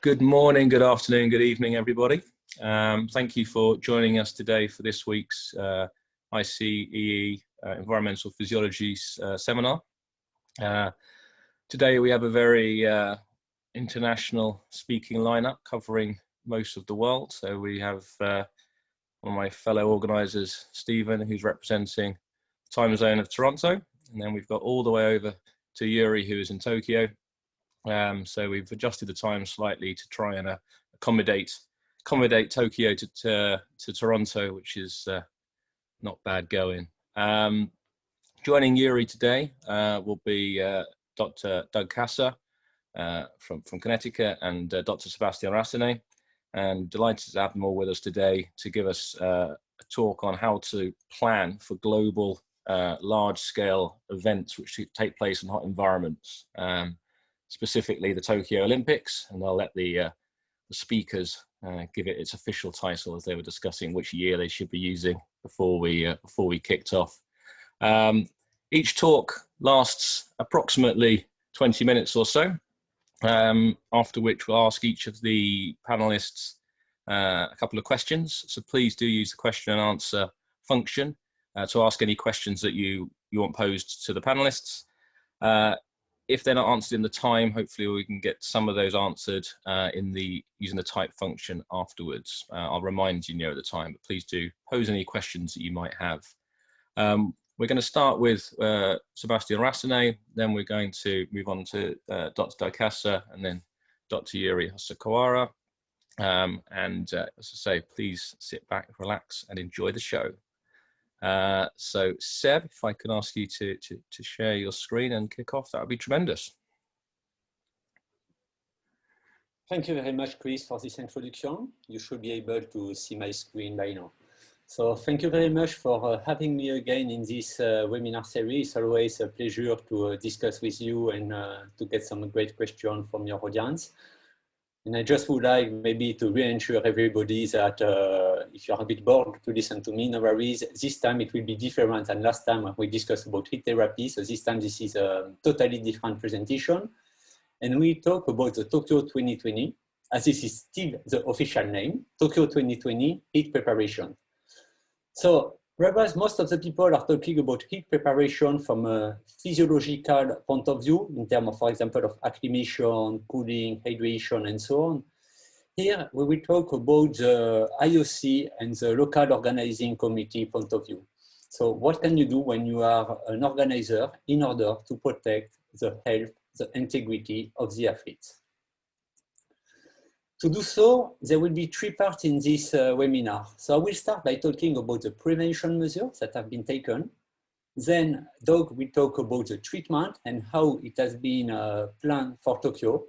Good morning, good afternoon, good evening, everybody. Thank you for joining us today for this week's ICEE Environmental Physiology seminar. Today we have a very international speaking lineup covering most of the world. So we have one of my fellow organisers, Stephen, who's representing the time zone of Toronto. And then we've got all the way over to Yuri, who is in Tokyo. So we've adjusted the time slightly to try and accommodate Tokyo to Toronto, which is not bad going. Joining Yuri today will be Dr. Doug Casa from Connecticut and Dr. Sebastien Racinais. And delighted to have them all with us today to give us a talk on how to plan for global large-scale events which take place in hot environments. Specifically the Tokyo Olympics, and I'll let the speakers give it its official title as they were discussing which year they should be using before we kicked off. Each talk lasts approximately 20 minutes or so, after which we'll ask each of the panelists a couple of questions. So please do use the question and answer function to ask any questions that you want posed to the panelists. If they're not answered in the time, hopefully we can get some of those answered using the type function afterwards. I'll remind you near the time, but please do pose any questions that you might have. We're going to start with Sebastien Racinais, then we're going to move on to Dr. Doug Casa, and then Dr. Yuri Hosokawa. As I say, please sit back, relax, and enjoy the show. So Seb, if I can ask you to share your screen and kick off, that would be tremendous. Thank you very much, Chris, for this introduction. You should be able to see my screen by now. So thank you very much for having me again in this webinar series. It's always a pleasure to discuss with you and to get some great questions from your audience. And I just would like maybe to reassure everybody that if you're a bit bored to listen to me, no worries. This time it will be different than last time when we discussed about heat therapy. So this time this is a totally different presentation. And we talk about the Tokyo 2020, as this is still the official name, Tokyo 2020 heat preparation. So whereas most of the people are talking about heat preparation from a physiological point of view, in terms of, for example, of acclimation, cooling, hydration, and so on, here we will talk about the IOC and the local organizing committee point of view. So what can you do when you are an organizer in order to protect the health, the integrity of the athletes? To do so, there will be three parts in this webinar. So I will start by talking about the prevention measures that have been taken. Then Doug will talk about the treatment and how it has been planned for Tokyo.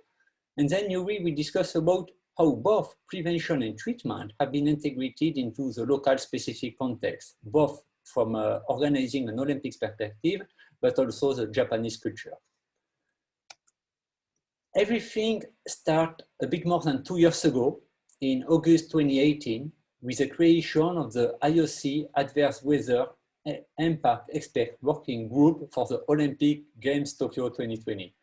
And then Yuri will discuss about how both prevention and treatment have been integrated into the local specific context, both from organizing an Olympics perspective, but also the Japanese culture. Everything started a bit more than 2 years ago, in August 2018, with the creation of the IOC Adverse Weather Impact Expert Working Group for the Olympic Games Tokyo 2020.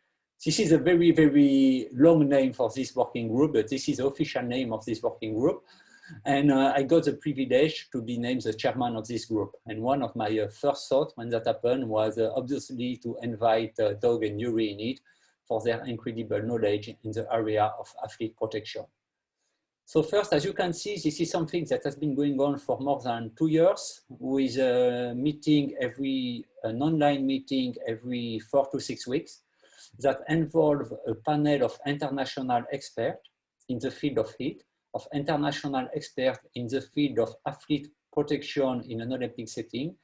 This is a very, very long name for this working group, but this is the official name of this working group. And I got the privilege to be named the chairman of this group. And one of my first thoughts when that happened was obviously to invite Doug and Yuri in it, for their incredible knowledge in the area of athlete protection. So first, as you can see, this is something that has been going on for more than 2 years, with a meeting an online meeting every 4 to 6 weeks that involve a panel of international experts in the field of heat, of international experts in the field of athlete protection in an Olympic setting,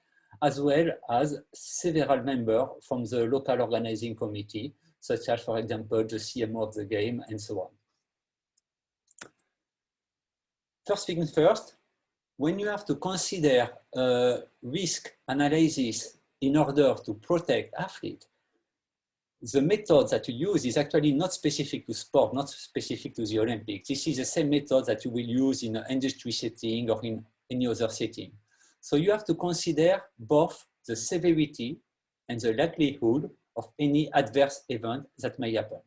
as well as several members from the local organizing committee, such as, for example, the CMO of the game, and so on. First things first, when you have to consider risk analysis in order to protect athletes, the method that you use is actually not specific to sport, not specific to the Olympics. This is the same method that you will use in an industry setting or in any other setting. So you have to consider both the severity and the likelihood of any adverse event that may happen.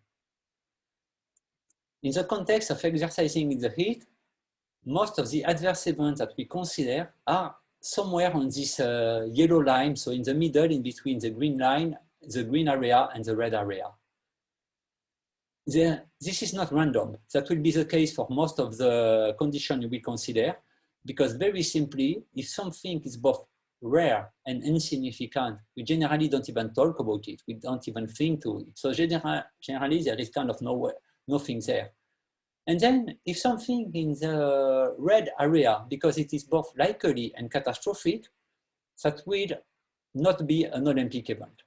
In the context of exercising in the heat, most of the adverse events that we consider are somewhere on this yellow line, so in the middle, in between the green line, the green area and the red area. This is not random. That will be the case for most of the conditions you will consider, because very simply, if something is both rare and insignificant, we generally don't even talk about it. We don't even think to it. So generally, there is kind of nothing there. And then if something in the red area, because it is both likely and catastrophic, that will not be an Olympic event.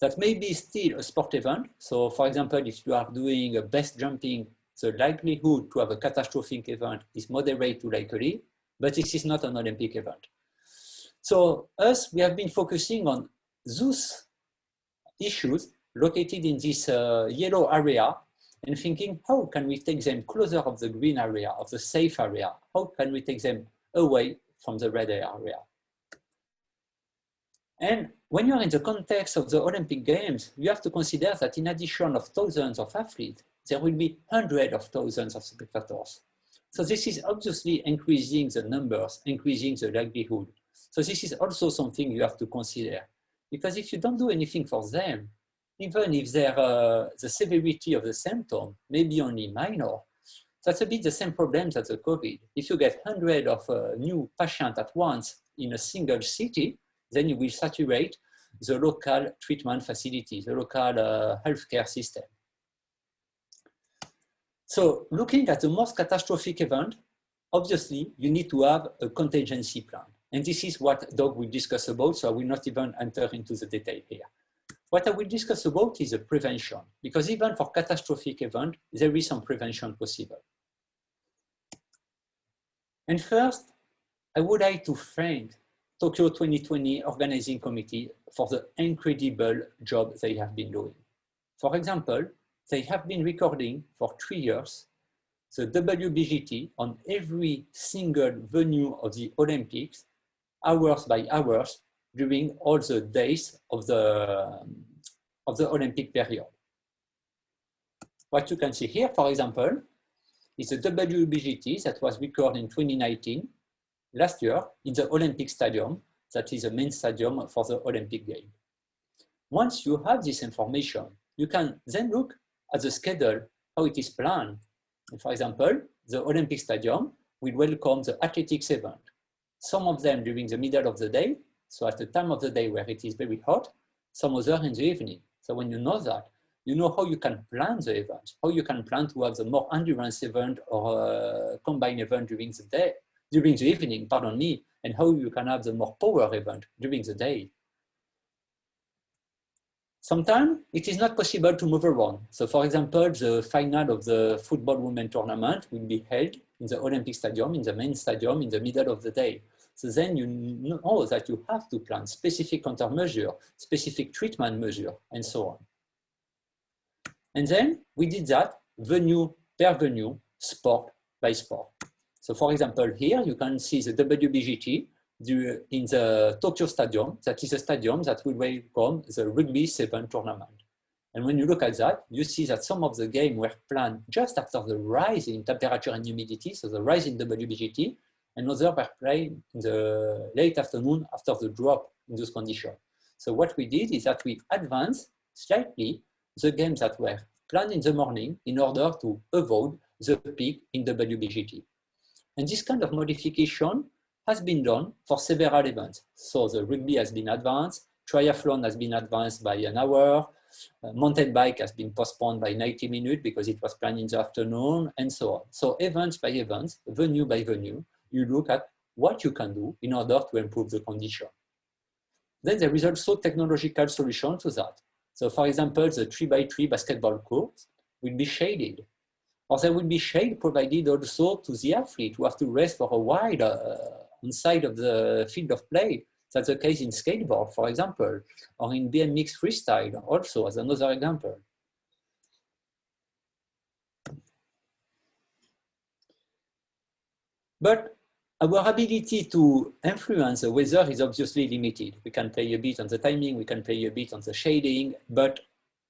That may be still a sport event. So for example, if you are doing a best jumping, the likelihood to have a catastrophic event is moderate to likely, but this is not an Olympic event. So we have been focusing on those issues located in this yellow area and thinking, how can we take them closer of the green area, of the safe area? How can we take them away from the red area? And when you're in the context of the Olympic Games, you have to consider that in addition of thousands of athletes, there will be hundreds of thousands of spectators. So this is obviously increasing the numbers, increasing the likelihood. So this is also something you have to consider. Because if you don't do anything for them, even if the severity of the symptom may be only minor, that's a bit the same problem as the COVID. If you get hundreds of new patients at once in a single city, then you will saturate the local treatment facility, the local healthcare system. So looking at the most catastrophic event, obviously you need to have a contingency plan. And this is what Doug will discuss about, so I will not even enter into the detail here. What I will discuss about is a prevention, because even for catastrophic event, there is some prevention possible. And first, I would like to thank Tokyo 2020 Organizing Committee for the incredible job they have been doing. For example, they have been recording for 3 years the WBGT on every single venue of the Olympics, hours by hours, during all the days of the Olympic period. What you can see here, for example, is the WBGT that was recorded in 2019, last year, in the Olympic Stadium, that is the main stadium for the Olympic Games. Once you have this information, you can then look at the schedule, how it is planned. And for example, the Olympic Stadium will welcome the athletics event. Some of them during the middle of the day, so at the time of the day where it is very hot, some other in the evening. So when you know that, you know how you can plan the event, how you can plan to have the more endurance event or combined event during the day, during the evening, pardon me, and how you can have the more power event during the day. Sometimes it is not possible to move around. So for example, the final of the football women tournament will be held in the Olympic Stadium, in the main stadium, in the middle of the day. So then you know that you have to plan specific countermeasure, specific treatment measure, and so on. And then we did that venue per venue, sport by sport. So for example, here you can see the WBGT in the Tokyo Stadium. That is a stadium that will welcome the Rugby 7 tournament. And when you look at that, you see that some of the games were planned just after the rise in temperature and humidity, so the rise in WBGT, and others were played in the late afternoon after the drop in those conditions. So what we did is that we advanced slightly the games that were planned in the morning in order to avoid the peak in WBGT. And this kind of modification has been done for several events. So the rugby has been advanced, triathlon has been advanced by an hour, mountain bike has been postponed by 90 minutes because it was planned in the afternoon, and so on. So events by events, venue by venue, you look at what you can do in order to improve the condition. Then there is also technological solution to that. So for example, the 3x3 basketball courts will be shaded. Or there will be shade provided also to the athlete who have to rest for a while inside of the field of play. That's the case in skateboard, for example, or in BMX freestyle also, as another example. But our ability to influence the weather is obviously limited. We can play a bit on the timing, we can play a bit on the shading, but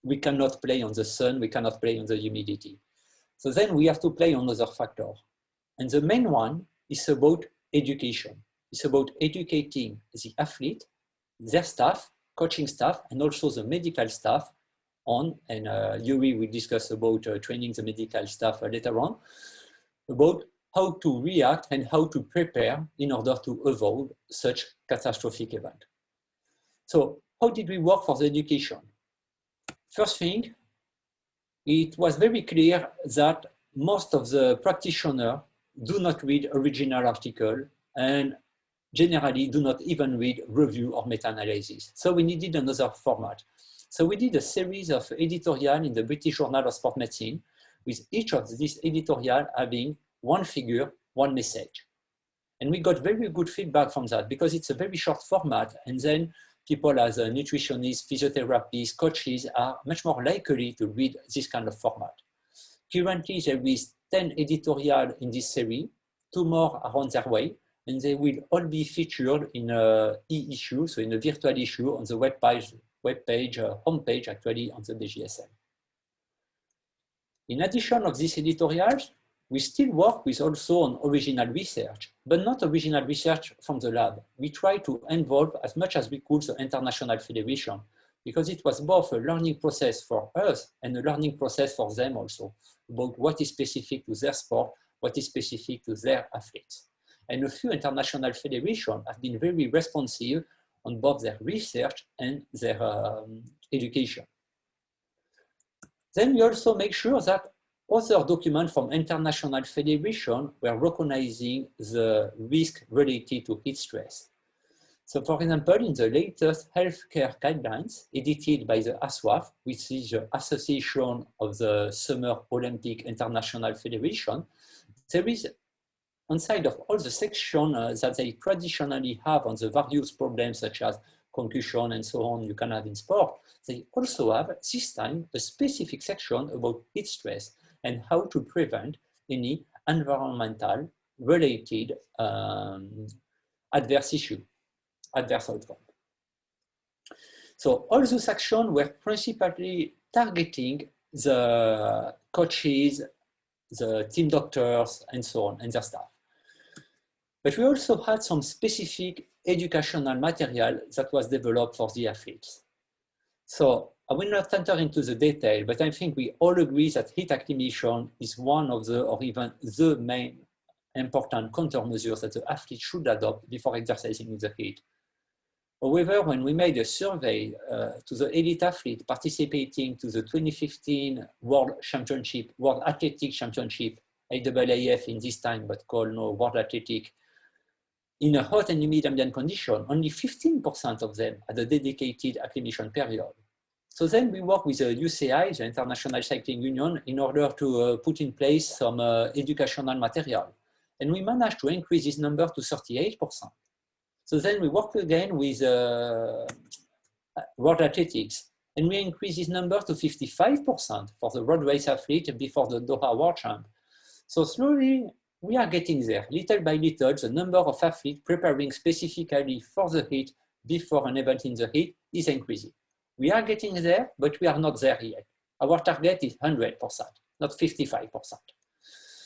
we cannot play on the sun, we cannot play on the humidity. So then we have to play on other factors. And the main one is about education. It's about educating the athlete, their staff, coaching staff, and also the medical staff on, and Yuri will discuss about training the medical staff later on, about how to react and how to prepare in order to avoid such catastrophic event. So how did we work for the education? First thing, it was very clear that most of the practitioners do not read original article and generally do not even read review or meta-analysis. So we needed another format. So we did a series of editorial in the British Journal of Sport Medicine, with each of these editorial having one figure, one message. And we got very good feedback from that because it's a very short format, and then people as nutritionists, physiotherapists, coaches are much more likely to read this kind of format. Currently, there is 10 editorial in this series, 2 more are on their way, and they will all be featured in an e-issue, so in a virtual issue on the homepage actually on the BJSM. In addition of these editorials, we still work with also on original research, but not original research from the lab. We try to involve as much as we could the international federation, because it was both a learning process for us and a learning process for them also, about what is specific to their sport, what is specific to their athletes. And a few international federations have been very responsive on both their research and their education. Then we also make sure that other documents from international federation were recognizing the risk related to heat stress. So for example, in the latest healthcare guidelines edited by the ASWAF, which is the Association of the Summer Olympic International Federation, there is inside of all the sections that they traditionally have on the various problems such as concussion and so on you can have in sport, they also have this time a specific section about heat stress and how to prevent any environmental related adverse outcome. So all those actions were principally targeting the coaches, the team doctors, and so on, and their staff. But we also had some specific educational material that was developed for the athletes. So I will not enter into the detail, but I think we all agree that heat acclimation is one of the, or even the main important countermeasures that the athlete should adopt before exercising in the heat. However, when we made a survey to the elite athlete participating to the 2015 World Championship, World Athletic Championship, AAAF in this time, but called now World Athletic, in a hot and humid ambient condition, only 15% of them had a dedicated acclimation period. So then we work with the UCI, the International Cycling Union, in order to put in place some educational material. And we managed to increase this number to 38%. So then we work again with World Athletics, and we increase this number to 55% for the road race athlete before the Doha World Champ. So slowly, we are getting there. Little by little, the number of athletes preparing specifically for the heat before an event in the heat is increasing. We are getting there, but we are not there yet. Our target is 100%, not 55%.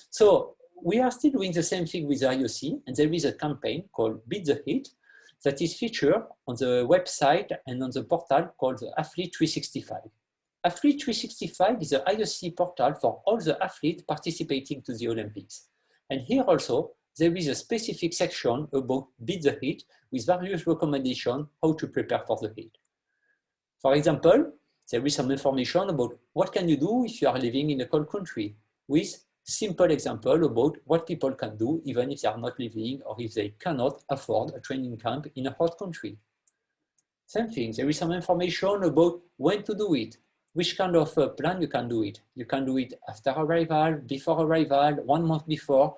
So we are still doing the same thing with the IOC, and there is a campaign called Beat the Heat that is featured on the website and on the portal called the Athlete 365. Athlete 365 is the IOC portal for all the athletes participating to the Olympics. And here also, there is a specific section about Beat the Heat with various recommendations how to prepare for the heat. For example, there is some information about what can you do if you are living in a cold country, with simple example about what people can do even if they are not living or if they cannot afford a training camp in a hot country. Same thing, there is some information about when to do it, which kind of plan you can do it. You can do it after arrival, before arrival, 1 month before.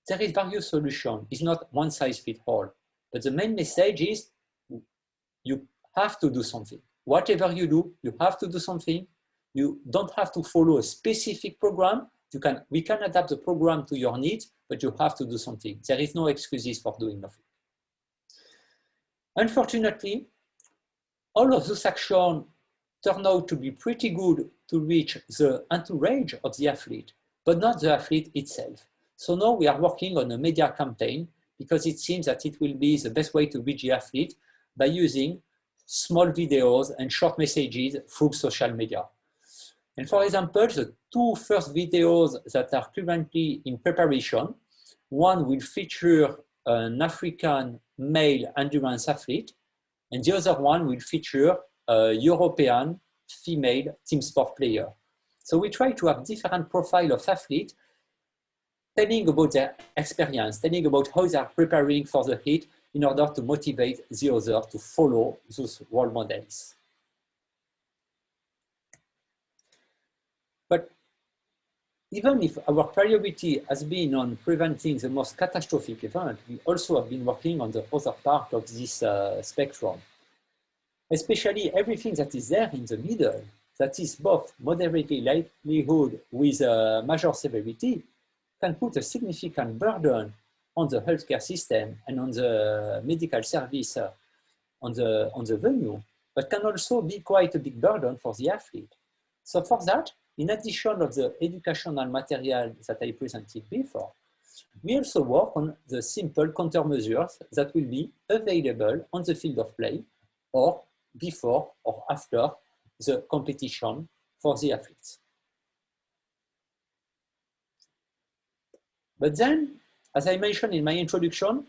There is various solutions. It's not one size fits all. But the main message is you have to do something. Whatever you do, you have to do something. You don't have to follow a specific program. We can adapt the program to your needs, but you have to do something. There is no excuses for doing nothing. Unfortunately, all of those actions turn out to be pretty good to reach the entourage of the athlete, but not the athlete itself. So now we are working on a media campaign because it seems that it will be the best way to reach the athlete by using small videos and short messages through social media. And for example, the two first videos that are currently in preparation, one will feature an African male endurance athlete, and the other one will feature a European female team sport player. So we try to have different profile of athletes, telling about their experience, telling about how they are preparing for the heat in order to motivate the other to follow those role models. But even if our priority has been on preventing the most catastrophic event, we also have been working on the other part of this spectrum, especially everything that is there in the middle, that is both moderately likelihood with major severity, can put a significant burden on the healthcare system and on the medical service on the venue, but can also be quite a big burden for the athlete. So for that, in addition of the educational material that I presented before, we also work on the simple countermeasures that will be available on the field of play or before or after the competition for the athletes. But then, as I mentioned in my introduction,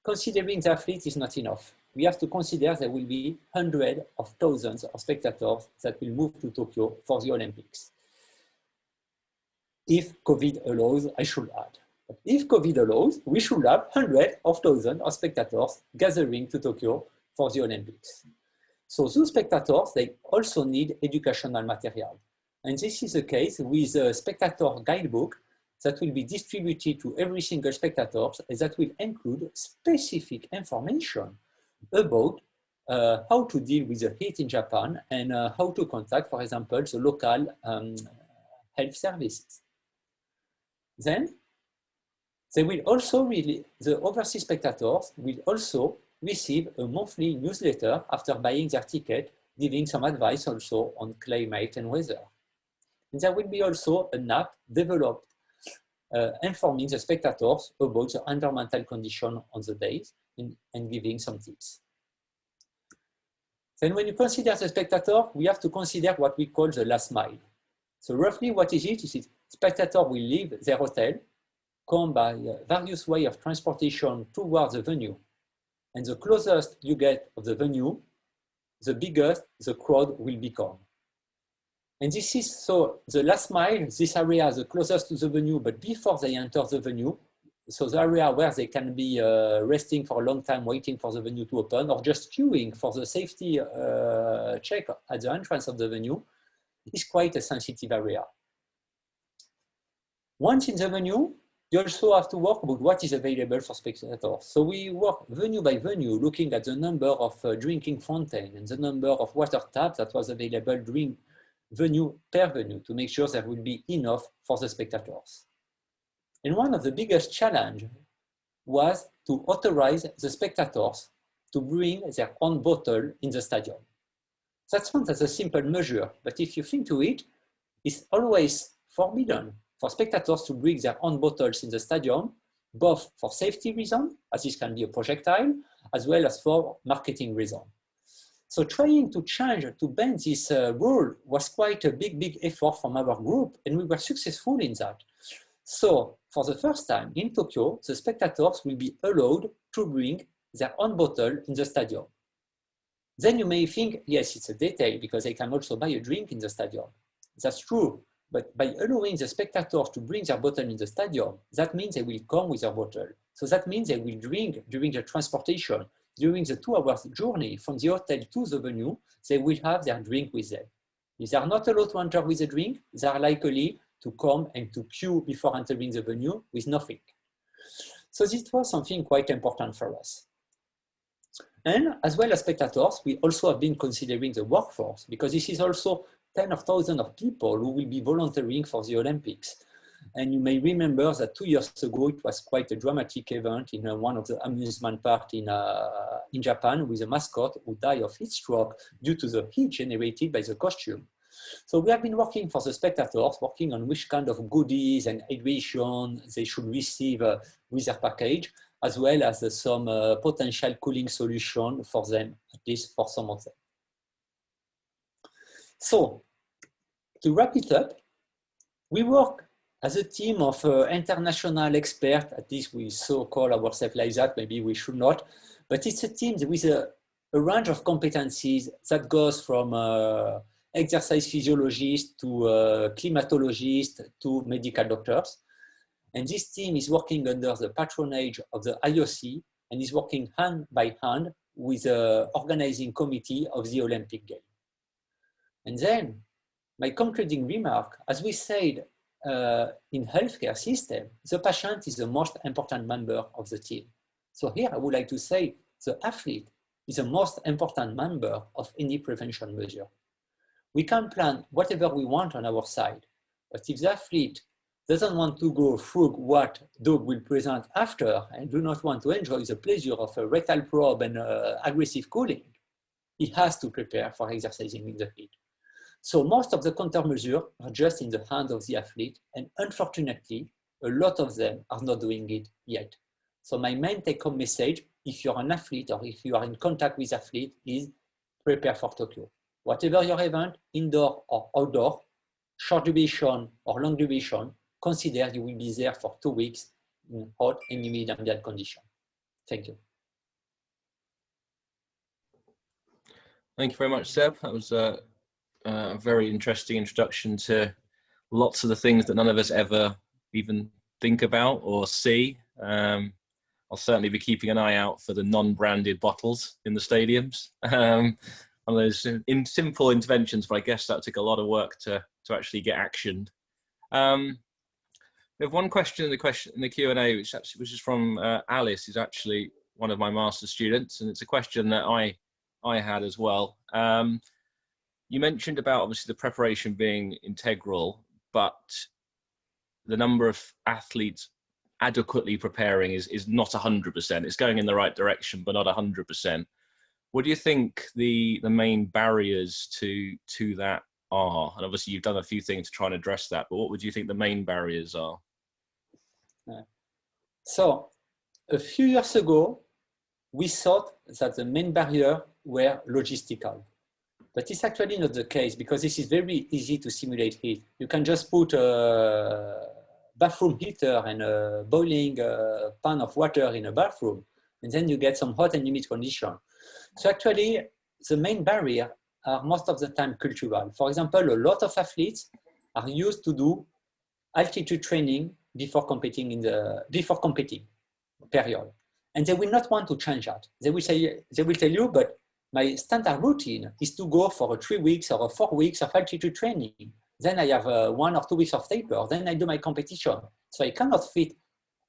considering the athlete is not enough. We have to consider there will be hundreds of thousands of spectators that will move to Tokyo for the Olympics. If COVID allows, I should add. But if COVID allows, we should have hundreds of thousands of spectators gathering to Tokyo for the Olympics. So those spectators, they also need educational material. And this is the case with a spectator guidebook that will be distributed to every single spectator, and that will include specific information about how to deal with the heat in Japan and how to contact, for example, the local health services. Then, they will also the overseas spectators will also receive a monthly newsletter after buying their ticket, giving some advice also on climate and weather. And there will be also an app developed informing the spectators about the environmental condition on the days and giving some tips. Then when you consider the spectator, we have to consider what we call the last mile. So roughly what is it? Is it spectator will leave their hotel, come by various ways of transportation towards the venue. And the closest you get of the venue, the biggest the crowd will become. And this is, so the last mile, this area is the closest to the venue, but before they enter the venue, so the area where they can be resting for a long time, waiting for the venue to open, or just queuing for the safety check at the entrance of the venue, is quite a sensitive area. Once in the venue, you also have to work about what is available for spectators. So we work venue by venue, looking at the number of drinking fountain and the number of water taps that was available during venue per venue to make sure there will be enough for the spectators. And one of the biggest challenges was to authorize the spectators to bring their own bottle in the stadium. That sounds as a simple measure, but if you think to it, it's always forbidden for spectators to bring their own bottles in the stadium, both for safety reasons, as this can be a projectile, as well as for marketing reasons. So trying to change, to bend this rule was quite a big effort from our group, and we were successful in that. So for the first time in Tokyo, the spectators will be allowed to bring their own bottle in the stadium. Then you may think, yes, it's a detail because they can also buy a drink in the stadium. That's true, but by allowing the spectators to bring their bottle in the stadium, that means they will come with their bottle. So that means they will drink during the transportation. During the 2 hours journey from the hotel to the venue, they will have their drink with them. If they are not allowed to enter with a drink, they are likely to come and to queue before entering the venue with nothing. So this was something quite important for us. And as well as spectators, we also have been considering the workforce, because this is also tens of thousands of people who will be volunteering for the Olympics. And you may remember that 2 years ago, it was quite a dramatic event in one of the amusement parks in Japan with a mascot who died of heat stroke due to the heat generated by the costume. So we have been working for the spectators, working on which kind of goodies and hydration they should receive with their package, as well as some potential cooling solution for them, at least for some of them. So to wrap it up, we work as a team of international experts, at least we so call ourselves like that, maybe we should not, but it's a team with a range of competencies that goes from exercise physiologists to climatologists to medical doctors. And this team is working under the patronage of the IOC and is working hand by hand with the organizing committee of the Olympic Games. And then my concluding remark, as we said, in healthcare system, the patient is the most important member of the team. So here I would like to say the athlete is the most important member of any prevention measure. We can plan whatever we want on our side, but if the athlete doesn't want to go through what dog will present after and do not want to enjoy the pleasure of a rectal probe and aggressive cooling, he has to prepare for exercising in the heat. So most of the countermeasures are just in the hands of the athlete, and unfortunately, a lot of them are not doing it yet. So my main take-home message, if you're an athlete or if you are in contact with athlete, is prepare for Tokyo. Whatever your event, indoor or outdoor, short duration or long duration, consider you will be there for 2 weeks in hot and humid ambient conditions. Thank you. Thank you very much, Seb. That was a very interesting introduction to lots of the things that none of us ever even think about or see. I'll certainly be keeping an eye out for the non-branded bottles in the stadiums. On those simple interventions, but I guess that took a lot of work to actually get actioned. We have one question in the Q&A, which is from Alice, who's actually one of my master's students, and it's a question that I had as well. You mentioned about obviously the preparation being integral, but the number of athletes adequately preparing is not 100%. It's going in the right direction, but not 100%. What do you think the main barriers to that are? And obviously you've done a few things to try and address that, but what would you think the main barriers are? So a few years ago, we thought that the main barrier were logistical. But it's actually not the case, because this is very easy to simulate heat. You can just put a bathroom heater and a boiling pan of water in a bathroom, and then you get some hot and humid condition. So actually, the main barrier are most of the time cultural. For example, a lot of athletes are used to do altitude training before competing period, and they will not want to change that. They will tell you, but my standard routine is to go for 3 weeks or 4 weeks of altitude training. Then I have 1 or 2 weeks of taper. Then I do my competition. So I cannot fit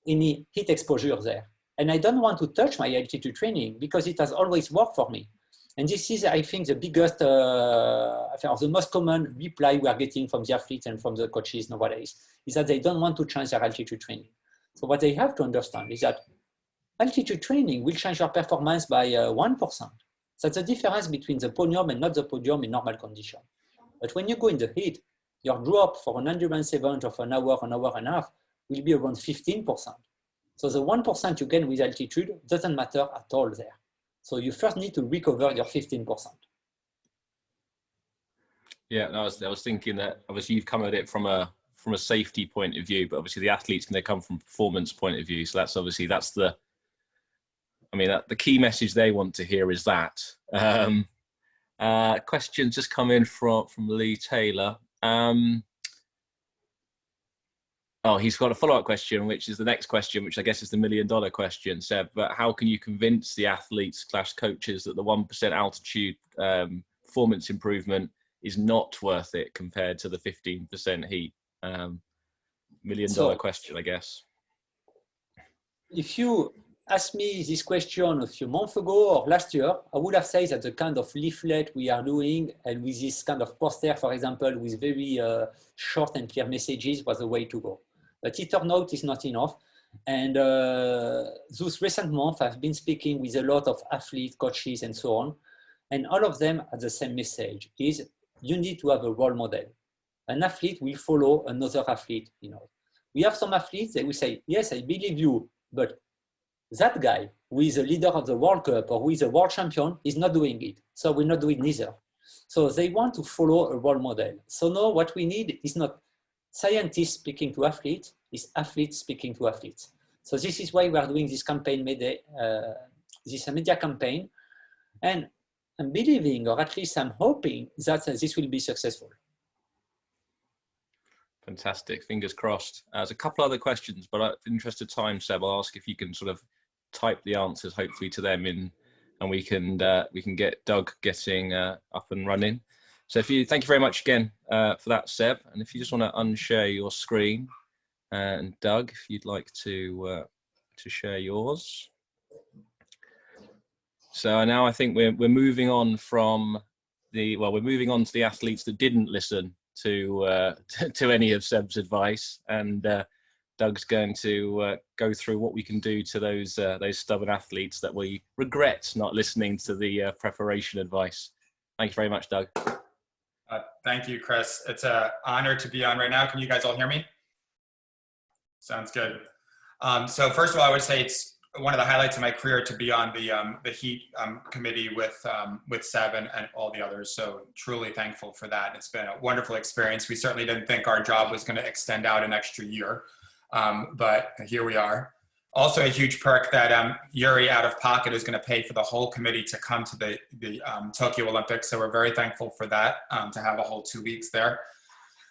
any heat exposure there. And I don't want to touch my altitude training because it has always worked for me. And this is, I think, the biggest, or the most common reply we are getting from the athletes and from the coaches nowadays, is that they don't want to change their altitude training. So what they have to understand is that altitude training will change your performance by 1%. That's the difference between the podium and not the podium in normal condition. But when you go in the heat, your drop for an endurance event of an hour and a half will be around 15%. So the 1% you gain with altitude doesn't matter at all there. So you first need to recover your 15%. Yeah, I was thinking that obviously you've come at it from a safety point of view, but obviously the athletes can come from performance point of view. So that's the key message they want to hear is that. Questions just come in from Lee Taylor. He's got a follow-up question, which is the next question, which I guess is the $1 million question, Seb. But how can you convince the athletes / coaches that the 1% altitude performance improvement is not worth it compared to the 15% heat? $1 million question, I guess. If you asked me this question a few months ago or last year, I would have said that the kind of leaflet we are doing and with this kind of poster, for example, with very short and clear messages was the way to go. But it turned out it's not enough. And those recent months, I've been speaking with a lot of athletes, coaches, and so on. And all of them have the same message, is you need to have a role model. An athlete will follow another athlete. You know, we have some athletes, they will say, yes, I believe you, but that guy who is a leader of the World Cup or who is a world champion is not doing it. So we'll not do it neither. So they want to follow a role model. So now what we need is not scientists speaking to athletes, it's athletes speaking to athletes. So this is why we are doing this campaign, this media campaign. And I'm believing, or at least I'm hoping, that this will be successful. Fantastic. Fingers crossed. There's a couple other questions, but in interest of time, Seb, I'll ask if you can sort of type the answers, hopefully, to them in, and we can get Doug getting up and running. So thank you very much again for that, Seb. And if you just want to unshare your screen, and Doug, if you'd like to share yours. So now I think we're moving on from we're moving on to the athletes that didn't listen to any of Seb's advice, and Doug's going to go through what we can do to those stubborn athletes that we regret not listening to the preparation advice. Thank you very much, Doug. Thank you, Chris. It's an honor to be on right now. Can you guys all hear me? Sounds good. So first of all, I would say it's one of the highlights of my career to be on the Heat committee with Seb and all the others. So truly thankful for that. It's been a wonderful experience. We certainly didn't think our job was going to extend out an extra year, but here we are. Also a huge perk that Yuri out of pocket is going to pay for the whole committee to come to the Tokyo Olympics. So we're very thankful for that, to have a whole 2 weeks there.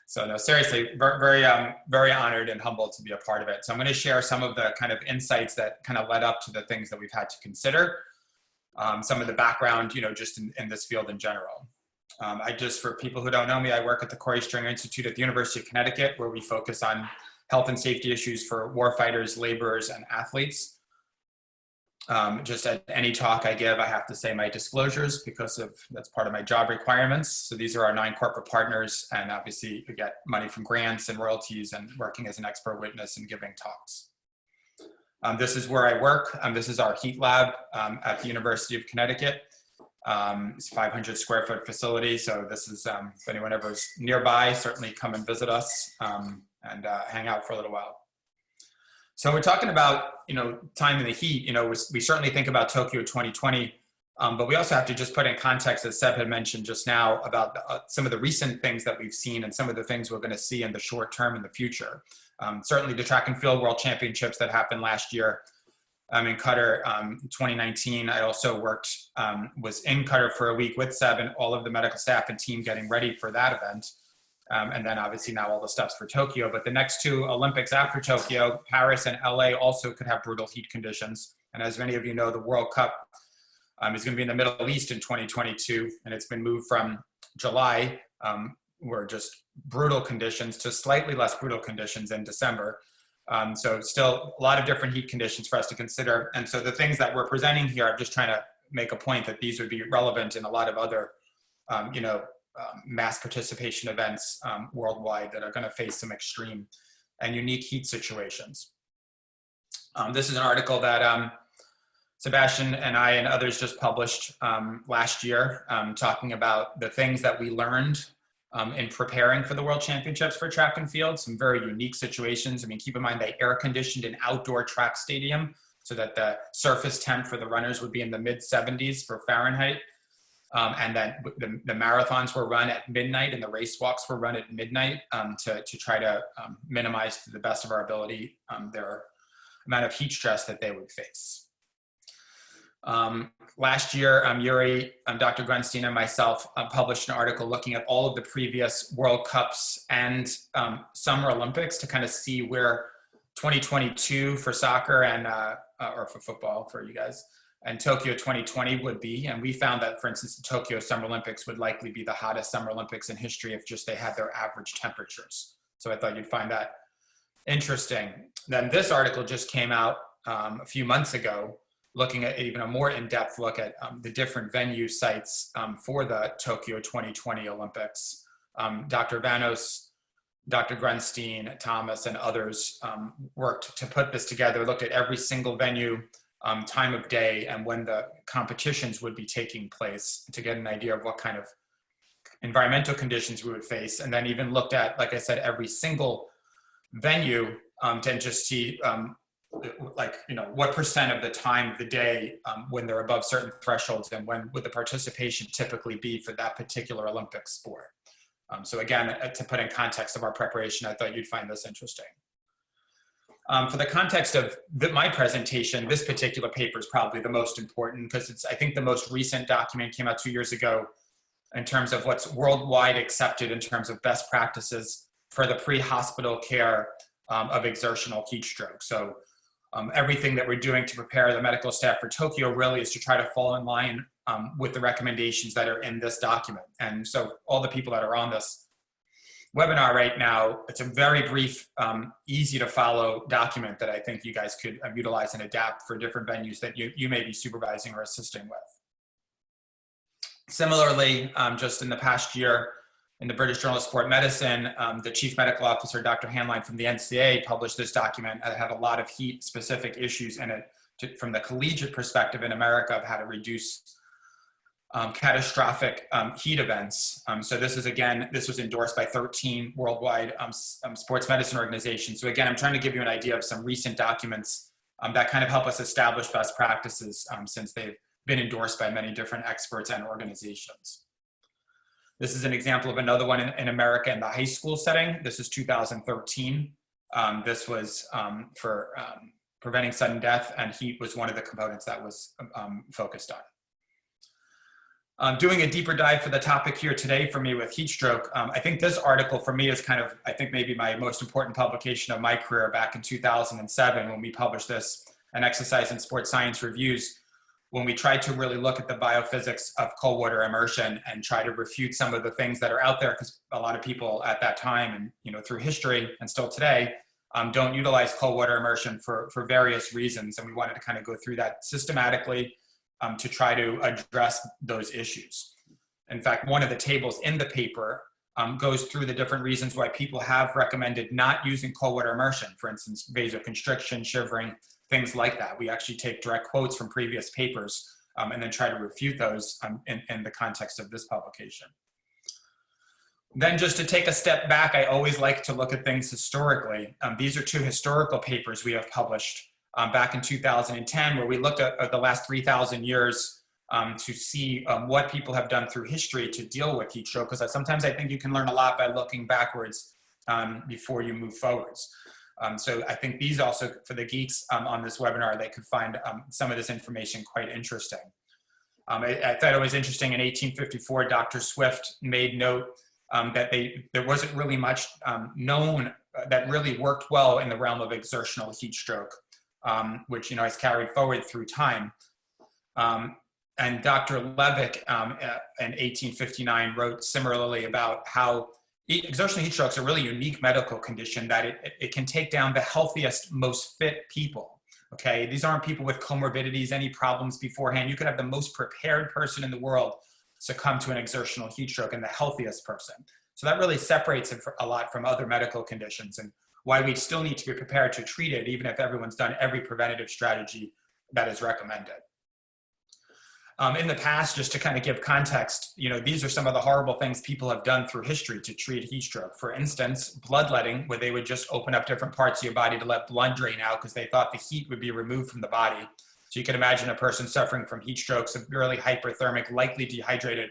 So no, seriously, very honored and humbled to be a part of it. So I'm going to share some of the kind of insights that kind of led up to the things that we've had to consider. Some of the background, just in this field in general. For people who don't know me, I work at the Korey Stringer Institute at the University of Connecticut, where we focus on health and safety issues for warfighters, laborers, and athletes. Just at any talk I give, I have to say my disclosures because that's part of my job requirements. So these are our 9 corporate partners, and obviously you get money from grants and royalties and working as an expert witness and giving talks. This is where I work. This is our heat lab at the University of Connecticut. It's a 500 square foot facility. So this is, if anyone ever is nearby, certainly come and visit us and hang out for a little while. So we're talking about, time in the heat, we certainly think about Tokyo 2020, but we also have to just put in context, as Seb had mentioned just now, about some of the recent things that we've seen and some of the things we're going to see in the short term in the future. Certainly the track and field world championships that happened last year in Qatar 2019. I also was in Qatar for a week with Seb and all of the medical staff and team getting ready for that event. And then obviously now all the steps for Tokyo, but the next 2 Olympics after Tokyo, Paris and LA, also could have brutal heat conditions. And as many of you know, the World Cup is going to be in the Middle East in 2022, and it's been moved from July, where just brutal conditions, to slightly less brutal conditions in December. So still a lot of different heat conditions for us to consider. And so the things that we're presenting here, I'm just trying to make a point that these would be relevant in a lot of other, mass participation events worldwide that are going to face some extreme and unique heat situations. This is an article that Sebastien and I and others just published last year, talking about the things that we learned in preparing for the World Championships for track and field, some very unique situations. I mean, keep in mind they air conditioned an outdoor track stadium so that the surface temp for the runners would be in the mid-70s for Fahrenheit. And then the marathons were run at midnight and the race walks were run at midnight to try to minimize to the best of our ability their amount of heat stress that they would face. Last year, Yuri, Dr. Grunstein, and myself published an article looking at all of the previous World Cups and Summer Olympics to kind of see where 2022 for soccer and or for football for you guys, and Tokyo 2020 would be. And we found that, for instance, the Tokyo Summer Olympics would likely be the hottest Summer Olympics in history if just they had their average temperatures. So I thought you'd find that interesting. Then this article just came out a few months ago, looking at even a more in-depth look at the different venue sites for the Tokyo 2020 Olympics. Dr. Vanos, Dr. Grunstein, Thomas, and others worked to put this together, looked at every single venue, time of day, and when the competitions would be taking place to get an idea of what kind of environmental conditions we would face, and then even looked at, like I said, every single venue to just see like, you know, what percent of the time of the day when they're above certain thresholds, and when would the participation typically be for that particular Olympic sport. So again, to put in context of our preparation, I thought you'd find this interesting. For the context of my presentation, this particular paper is probably the most important, because it's, I think, the most recent document, came out 2 years ago, in terms of what's worldwide accepted in terms of best practices for the pre-hospital care of exertional heat stroke. So everything that we're doing to prepare the medical staff for Tokyo really is to try to fall in line with the recommendations that are in this document. And so all the people that are on this webinar right now, it's a very brief, easy to follow document that I think you guys could utilize and adapt for different venues that you may be supervising or assisting with. Similarly, just in the past year, in the British Journal of Sport Medicine, the Chief Medical Officer, Dr. Hanline from the NCAA, published this document that had a lot of heat-specific issues in it from the collegiate perspective in America of how to reduce catastrophic heat events. So this is, again, this was endorsed by 13 worldwide sports medicine organizations. So again, I'm trying to give you an idea of some recent documents that kind of help us establish best practices since they've been endorsed by many different experts and organizations. This is an example of another one in America in the high school setting. This is 2013. This was for preventing sudden death, and heat was one of the components that was focused on. Doing a deeper dive for the topic here today for me with heat stroke, I think this article for me is kind of, I think, maybe my most important publication of my career back in 2007 when we published this, an Exercise in Sports Science Reviews, when we tried to really look at the biophysics of cold water immersion and try to refute some of the things that are out there, because a lot of people at that time and, you know, through history and still today don't utilize cold water immersion for various reasons. And we wanted to kind of go through that systematically to try to address those issues. In fact, one of the tables in the paper goes through the different reasons why people have recommended not using cold water immersion, for instance, vasoconstriction, shivering, things like that. We actually take direct quotes from previous papers and then try to refute those in the context of this publication. Then just to take a step back, I always like to look at things historically. These are 2 historical papers we have published back in 2010, where we looked at the last 3,000 years to see what people have done through history to deal with heat stroke, because sometimes I think you can learn a lot by looking backwards before you move forwards. So I think these also, for the geeks on this webinar, they could find some of this information quite interesting. I thought it was interesting in 1854, Dr. Swift made note that there wasn't really much known that really worked well in the realm of exertional heat stroke, which, you know, has carried forward through time. And Dr. Levick in 1859 wrote similarly about how exertional heat strokes are a really unique medical condition, that it can take down the healthiest, most fit people. Okay, these aren't people with comorbidities, any problems beforehand. You could have the most prepared person in the world succumb to an exertional heat stroke, and the healthiest person. So that really separates it a lot from other medical conditions, and why we still need to be prepared to treat it, even if everyone's done every preventative strategy that is recommended. In the past, just to kind of give context, you know, these are some of the horrible things people have done through history to treat heat stroke. For instance, bloodletting, where they would just open up different parts of your body to let blood drain out because they thought the heat would be removed from the body. So you can imagine a person suffering from heat stroke, severely hyperthermic, likely dehydrated,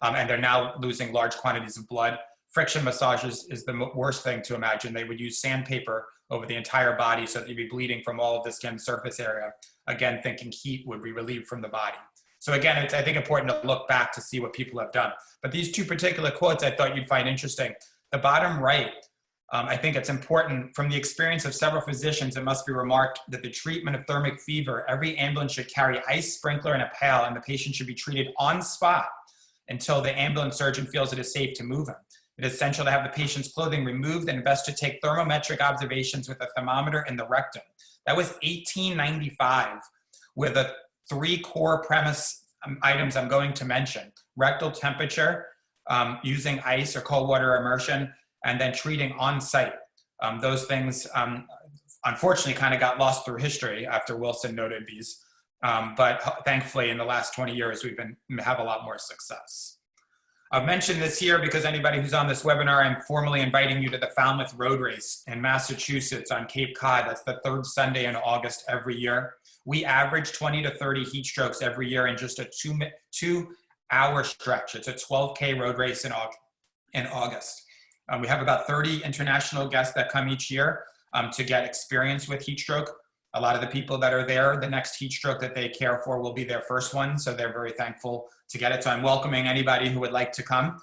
and they're now losing large quantities of blood. Friction massages is the worst thing to imagine. They would use sandpaper over the entire body so that you'd be bleeding from all of the skin surface area, again, thinking heat would be relieved from the body. So again, it's, I think, important to look back to see what people have done. But these 2 particular quotes I thought you'd find interesting. The bottom right, I think it's important. From the experience of several physicians, it must be remarked that the treatment of thermic fever, every ambulance should carry ice, sprinkler, and a pail, and the patient should be treated on spot until the ambulance surgeon feels it is safe to move him. It is essential to have the patient's clothing removed and best to take thermometric observations with a thermometer in the rectum. That was 1895, with a 3 core premise items I'm going to mention: rectal temperature, using ice or cold water immersion, and then treating on site. Those things, unfortunately, kind of got lost through history after Wilson noted these. But thankfully, in the last 20 years, we've have a lot more success. I've mentioned this here because anybody who's on this webinar, I'm formally inviting you to the Falmouth Road Race in Massachusetts on Cape Cod. That's the third Sunday in August every year. We average 20 to 30 heat strokes every year in just a 2-hour stretch. It's a 12K road race in August. We have about 30 international guests that come each year to get experience with heat stroke. A lot of the people that are there, the next heat stroke that they care for will be their first one, so they're very thankful to get it. So I'm welcoming anybody who would like to come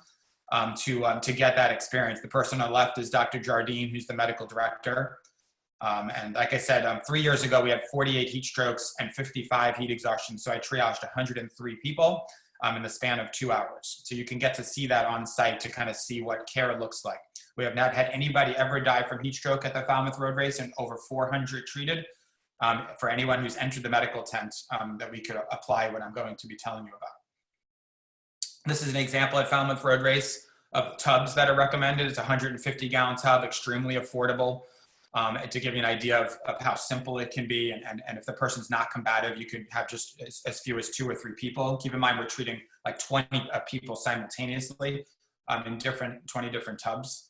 to get that experience. The person on the left is Dr. Jardine, who's the medical director. And like I said, 3 years ago, we had 48 heat strokes and 55 heat exhaustions. So I triaged 103 people in the span of 2 hours. So you can get to see that on site to kind of see what care looks like. We have not had anybody ever die from heat stroke at the Falmouth Road Race, and over 400 treated. For anyone who's entered the medical tent that we could apply what I'm going to be telling you about. This is an example at Falmouth Road Race of tubs that are recommended. It's a 150-gallon tub, extremely affordable. To give you an idea of how simple it can be, and if the person's not combative, you could have just as few as 2 or 3 people. Keep in mind, we're treating like 20 people simultaneously in 20 different tubs.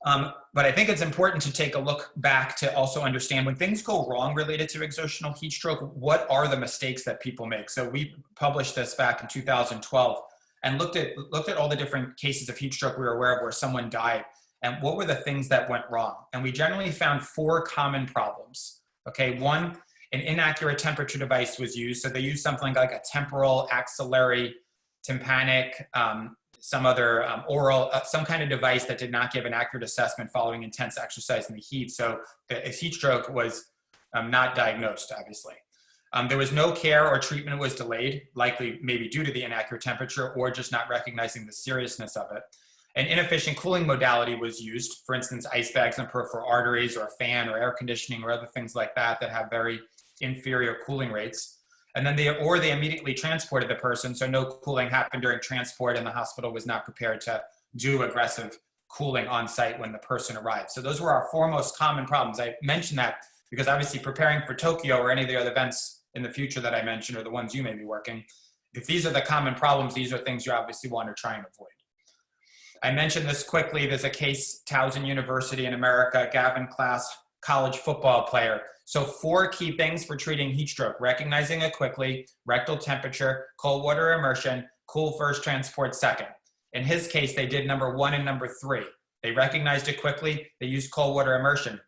But I think it's important to take a look back to also understand when things go wrong related to exertional heat stroke, what are the mistakes that people make? So we published this back in 2012 and looked at all the different cases of heat stroke we were aware of where someone died and what were the things that went wrong. And we generally found 4 common problems. Okay, 1, an inaccurate temperature device was used. So they used something like a temporal, axillary, tympanic, some other oral, some kind of device that did not give an accurate assessment following intense exercise in the heat. So a heat stroke was not diagnosed, obviously. There was no care or treatment was delayed, likely maybe due to the inaccurate temperature or just not recognizing the seriousness of it. An inefficient cooling modality was used, for instance, ice bags on peripheral arteries or a fan or air conditioning or other things like that that have very inferior cooling rates. And then they immediately transported the person, so no cooling happened during transport and the hospital was not prepared to do aggressive cooling on site when the person arrived. So those were our 4 most common problems. I mentioned that because obviously preparing for Tokyo or any of the other events in the future that I mentioned or the ones you may be working, if these are the common problems, these are things you obviously want to try and avoid. I mentioned this quickly. There's a case, Towson University in America, Gavin Class, college football player. So 4 key things for treating heat stroke: recognizing it quickly, rectal temperature, cold water immersion, cool first, transport second. In his case, they did number 1 and number 3. They recognized it quickly. They used cold water immersion.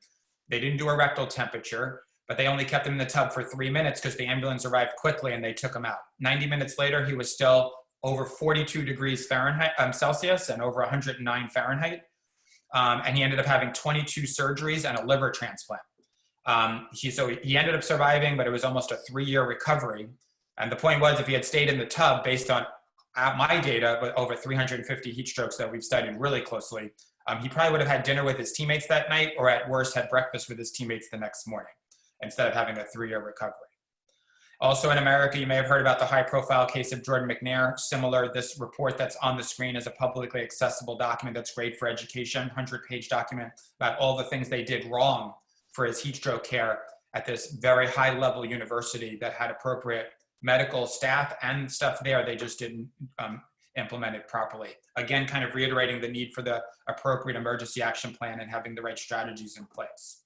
They didn't do a rectal temperature, but they only kept him in the tub for 3 minutes because the ambulance arrived quickly and they took him out. 90 minutes later, he was still over 42 degrees Fahrenheit, Celsius and over 109 Fahrenheit. And he ended up having 22 surgeries and a liver transplant. So he ended up surviving, but it was almost a 3-year recovery. And the point was, if he had stayed in the tub, based on my data, but over 350 heat strokes that we've studied really closely, he probably would have had dinner with his teammates that night, or at worst had breakfast with his teammates the next morning, instead of having a 3-year recovery. Also in America, you may have heard about the high-profile case of Jordan McNair. Similar, this report that's on the screen is a publicly accessible document that's great for education, 100-page document about all the things they did wrong for his heat stroke care at this very high-level university that had appropriate medical staff and stuff there. They just didn't implement it properly. Again, kind of reiterating the need for the appropriate emergency action plan and having the right strategies in place.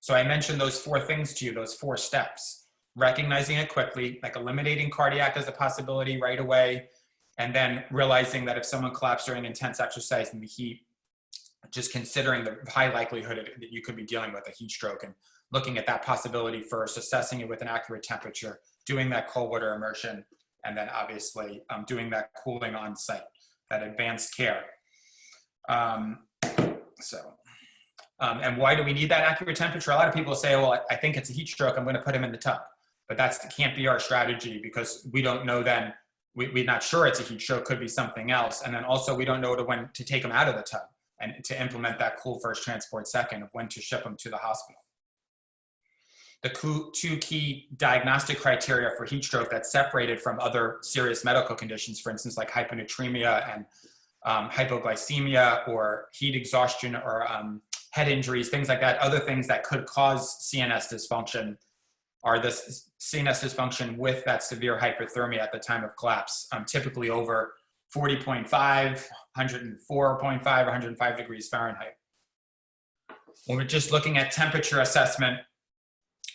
So I mentioned those 4 things to you, those 4 steps. Recognizing it quickly, like eliminating cardiac as a possibility right away, and then realizing that if someone collapsed during intense exercise in the heat, just considering the high likelihood that you could be dealing with a heat stroke and looking at that possibility first, assessing it with an accurate temperature, doing that cold water immersion, and then obviously doing that cooling on site, that advanced care. And why do we need that accurate temperature? A lot of people say, well, I think it's a heat stroke, I'm going to put him in the tub. But that can't be our strategy because we don't know then, we're not sure it's a heat stroke, could be something else. And then also we don't know when to take him out of the tub and to implement that cool first, transport second of when to ship him to the hospital. The 2 key diagnostic criteria for heat stroke that's separated from other serious medical conditions, for instance, like hyponatremia and hypoglycemia or heat exhaustion or head injuries, things like that, other things that could cause CNS dysfunction, are this CNS dysfunction with that severe hypothermia at the time of collapse, typically over 40.5, 104.5, or 105 degrees Fahrenheit. When we're just looking at temperature assessment,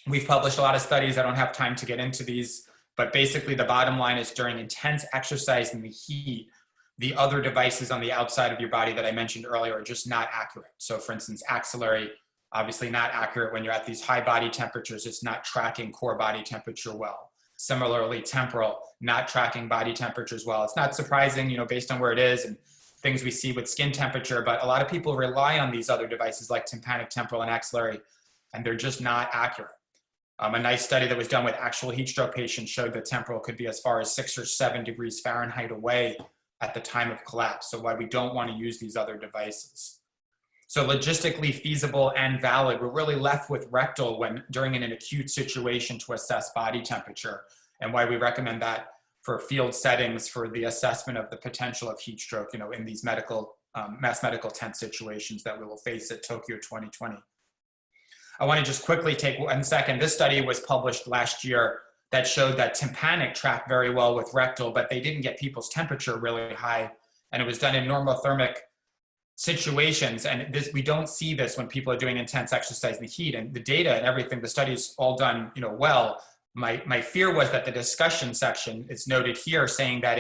we've published a lot of studies. I don't have time to get into these, but basically the bottom line is during intense exercise in the heat, the other devices on the outside of your body that I mentioned earlier are just not accurate. So for instance, axillary, obviously not accurate when you're at these high body temperatures. It's not tracking core body temperature well. Similarly, temporal, not tracking body temperatures well. It's not surprising, you know, based on where it is and things we see with skin temperature, but a lot of people rely on these other devices like tympanic, temporal, and axillary, and they're just not accurate. A nice study that was done with actual heat stroke patients showed that temporal could be as far as 6 or 7 degrees Fahrenheit away at the time of collapse. So why we don't want to use these other devices. So logistically feasible and valid, we're really left with rectal when during an acute situation to assess body temperature, and why we recommend that for field settings for the assessment of the potential of heat stroke, you know, in these medical, mass medical tent situations that we will face at Tokyo 2020. I want to just quickly take 1 second. This study was published last year that showed that tympanic tracked very well with rectal, but they didn't get people's temperature really high. And it was done in normothermic situations. And this, we don't see this when people are doing intense exercise in the heat. And the data and everything, the study's all done, you know, well. My fear was that the discussion section is noted here saying that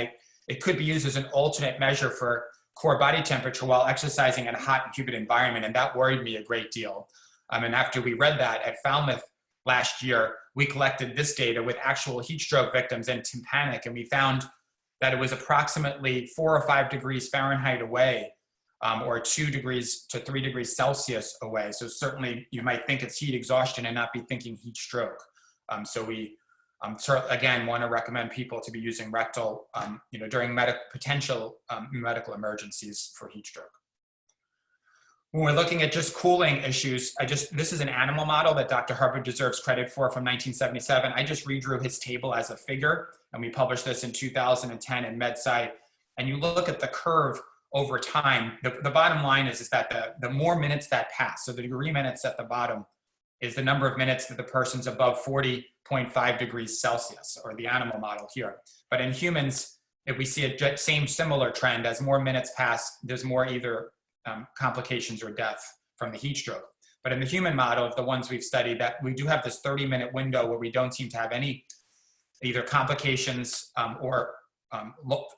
it could be used as an alternate measure for core body temperature while exercising in a hot and humid environment. And that worried me a great deal. And after we read that at Falmouth last year, we collected this data with actual heat stroke victims and tympanic, and we found that it was approximately 4 or 5 degrees Fahrenheit away, or 2 degrees to 3 degrees Celsius away. So certainly you might think it's heat exhaustion and not be thinking heat stroke. So we, again, want to recommend people to be using rectal, you know, during potential medical emergencies for heat stroke. When we're looking at just cooling issues, this is an animal model that Dr. Hubbard deserves credit for from 1977. I just redrew his table as a figure, and we published this in 2010 in MedSci. And you look at the curve over time, the bottom line is that the more minutes that pass, so the degree minutes at the bottom is the number of minutes that the person's above 40.5 degrees Celsius, or the animal model here. But in humans, if we see a similar trend, as more minutes pass, there's more either complications or death from the heat stroke. But in the human model, of the ones we've studied, that we do have this 30-minute window where we don't seem to have any either complications or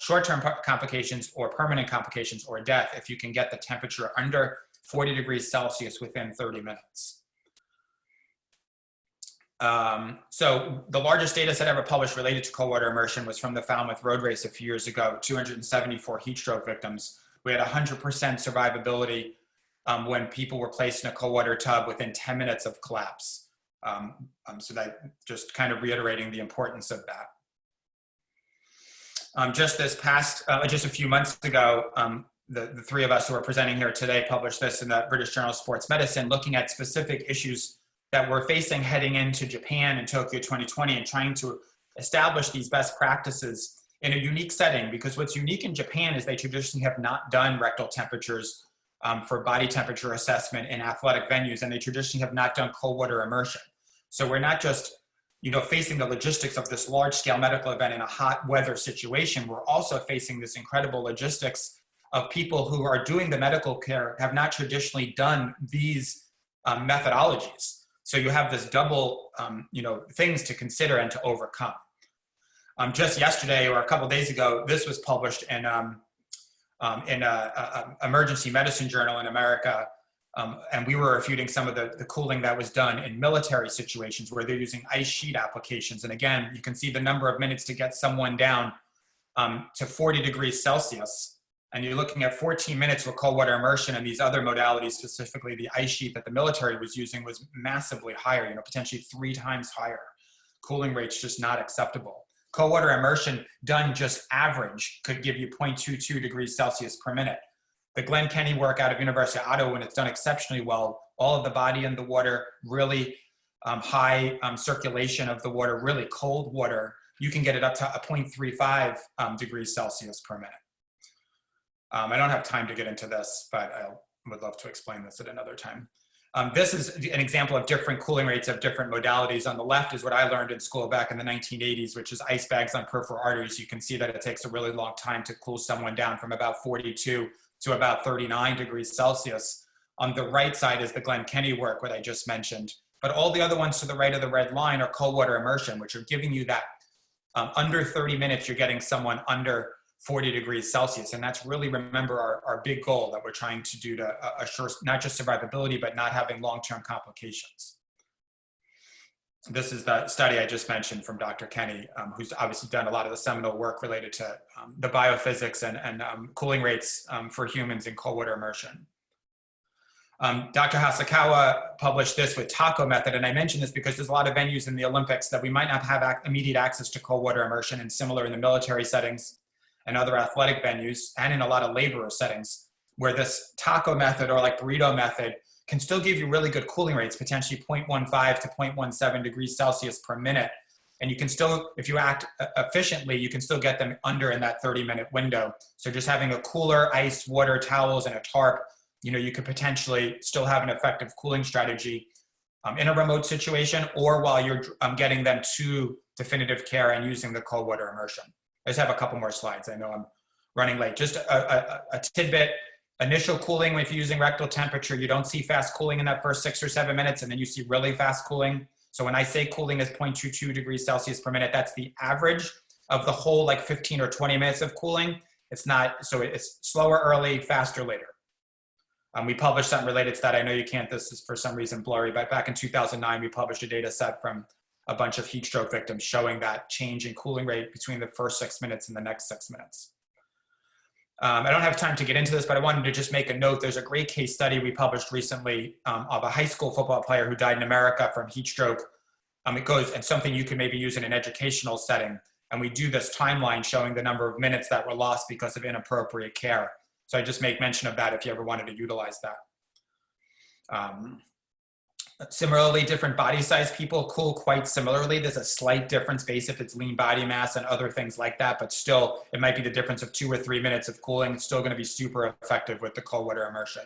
short-term complications or permanent complications or death if you can get the temperature under 40 degrees Celsius within 30 minutes. So the largest data set ever published related to cold water immersion was from the Falmouth road race a few years ago, 274 heat stroke victims. We had 100% survivability when people were placed in a cold water tub within 10 minutes of collapse. So that just kind of reiterating the importance of that. Just this past, just a few months ago, the three of us who are presenting here today published this in the British Journal of Sports Medicine, looking at specific issues that we're facing heading into Japan in Tokyo 2020 and trying to establish these best practices in a unique setting, because what's unique in Japan is they traditionally have not done rectal temperatures for body temperature assessment in athletic venues, and they traditionally have not done cold water immersion. So we're not just, you know, facing the logistics of this large scale medical event in a hot weather situation, we're also facing this incredible logistics of people who are doing the medical care have not traditionally done these methodologies. So you have this double, you know, things to consider and to overcome. Just yesterday or a couple of days ago, this was published in a emergency medicine journal in America, and we were refuting some of the cooling that was done in military situations where they're using ice sheet applications. And again, you can see the number of minutes to get someone down to 40 degrees Celsius. And you're looking at 14 minutes with cold water immersion, and these other modalities, specifically the ice sheet that the military was using, was massively higher, you know, potentially 3 times higher. Cooling rates just not acceptable. Cold water immersion done just average could give you 0.22 degrees Celsius per minute. The Glenn Kenny work out of University of Ottawa, when it's done exceptionally well, all of the body in the water, really high circulation of the water, really cold water, you can get it up to a 0.35 degrees Celsius per minute. I don't have time to get into this, but I would love to explain this at another time. This is an example of different cooling rates of different modalities. On the left is what I learned in school back in the 1980s, which is ice bags on peripheral arteries. You can see that it takes a really long time to cool someone down from about 42 to about 39 degrees Celsius. On the right side is the Glenn Kenny work, what I just mentioned. But all the other ones to the right of the red line are cold water immersion, which are giving you that under 30 minutes, you're getting someone under 40 degrees Celsius. And that's really, remember, our big goal that we're trying to do to assure not just survivability, but not having long-term complications. This is the study I just mentioned from Dr. Kenny, who's obviously done a lot of the seminal work related to the biophysics and cooling rates for humans in cold water immersion. Dr. Hosokawa published this with TACO method, and I mention this because there's a lot of venues in the Olympics that we might not have immediate access to cold water immersion, and similar in the military settings and other athletic venues, and in a lot of laborer settings, where this TACO method or like burrito method can still give you really good cooling rates, potentially 0.15 to 0.17 degrees Celsius per minute. And you can still, if you act efficiently, you can still get them under in that 30-minute window. So just having a cooler, ice, water, towels, and a tarp, you know, you could potentially still have an effective cooling strategy in a remote situation, or while you're getting them to definitive care and using the cold water immersion. I just have a couple more slides. I know I'm running late. Just a tidbit. Initial cooling, if you're using rectal temperature, you don't see fast cooling in that first 6 or 7 minutes, and then you see really fast cooling. So when I say cooling is 0.22 degrees Celsius per minute, that's the average of the whole like 15 or 20 minutes of cooling. It's not, so it's slower early, faster later. We published something related to that. I know you can't, this is for some reason blurry, but back in 2009, we published a data set from a bunch of heat stroke victims showing that change in cooling rate between the first 6 minutes and the next 6 minutes. I don't have time to get into this, but I wanted to just make a note. There's a great case study we published recently of a high school football player who died in America from heat stroke. It goes, and something you can maybe use in an educational setting. And we do this timeline showing the number of minutes that were lost because of inappropriate care. So I just make mention of that if you ever wanted to utilize that. Similarly, different body size people cool quite similarly. There's a slight difference based if it's lean body mass and other things like that, but still it might be the difference of 2 or 3 minutes of cooling. It's still going to be super effective with the cold water immersion.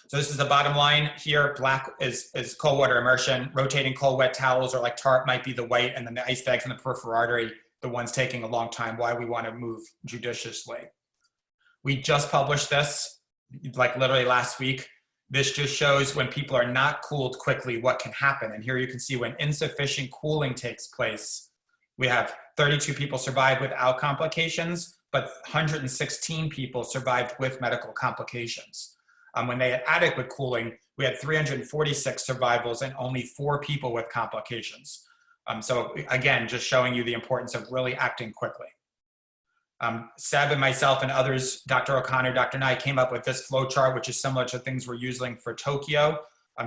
So this is the bottom line here. Black is cold water immersion. Rotating cold wet towels or like tarp might be the white, and then the ice bags in the peripheral artery, the ones taking a long time. Why we want to move judiciously. We just published this like literally last week. This just shows when people are not cooled quickly, what can happen. And here you can see when insufficient cooling takes place, we have 32 people survived without complications, but 116 people survived with medical complications. When they had adequate cooling, we had 346 survivals and only 4 people with complications. So again, just showing you the importance of really acting quickly. Seb and myself and others, Dr. O'Connor, Dr. Nye, came up with this flow chart, which is similar to things we're using for Tokyo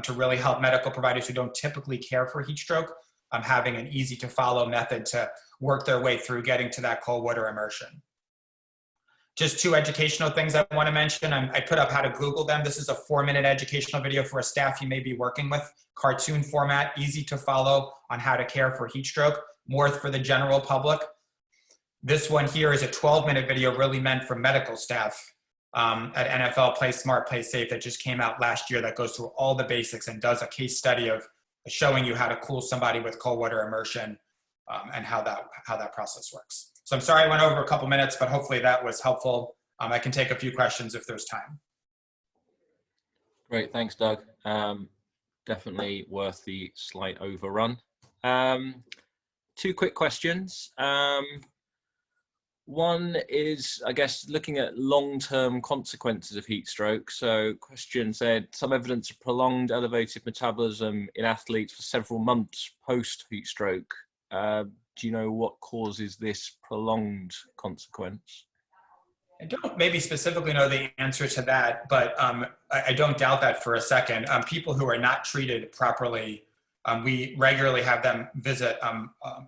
to really help medical providers who don't typically care for heat stroke, having an easy to follow method to work their way through getting to that cold water immersion. Just 2 educational things I want to mention. I put up how to Google them. This is a 4-minute educational video for a staff you may be working with. Cartoon format, easy to follow on how to care for heat stroke, more for the general public. This one here is a 12-minute video really meant for medical staff at NFL Play Smart, Play Safe that just came out last year that goes through all the basics and does a case study of showing you how to cool somebody with cold water immersion and how that process works. So I'm sorry I went over a couple minutes, but hopefully that was helpful. I can take a few questions if there's time. Great, thanks, Doug. Definitely worth the slight overrun. 2 quick questions. One is, I guess, looking at long-term consequences of heat stroke. So question said, some evidence of prolonged elevated metabolism in athletes for several months post-heat stroke. Do you know what causes this prolonged consequence? I don't maybe specifically know the answer to that, but I don't doubt that for a second. People who are not treated properly, we regularly have them visit,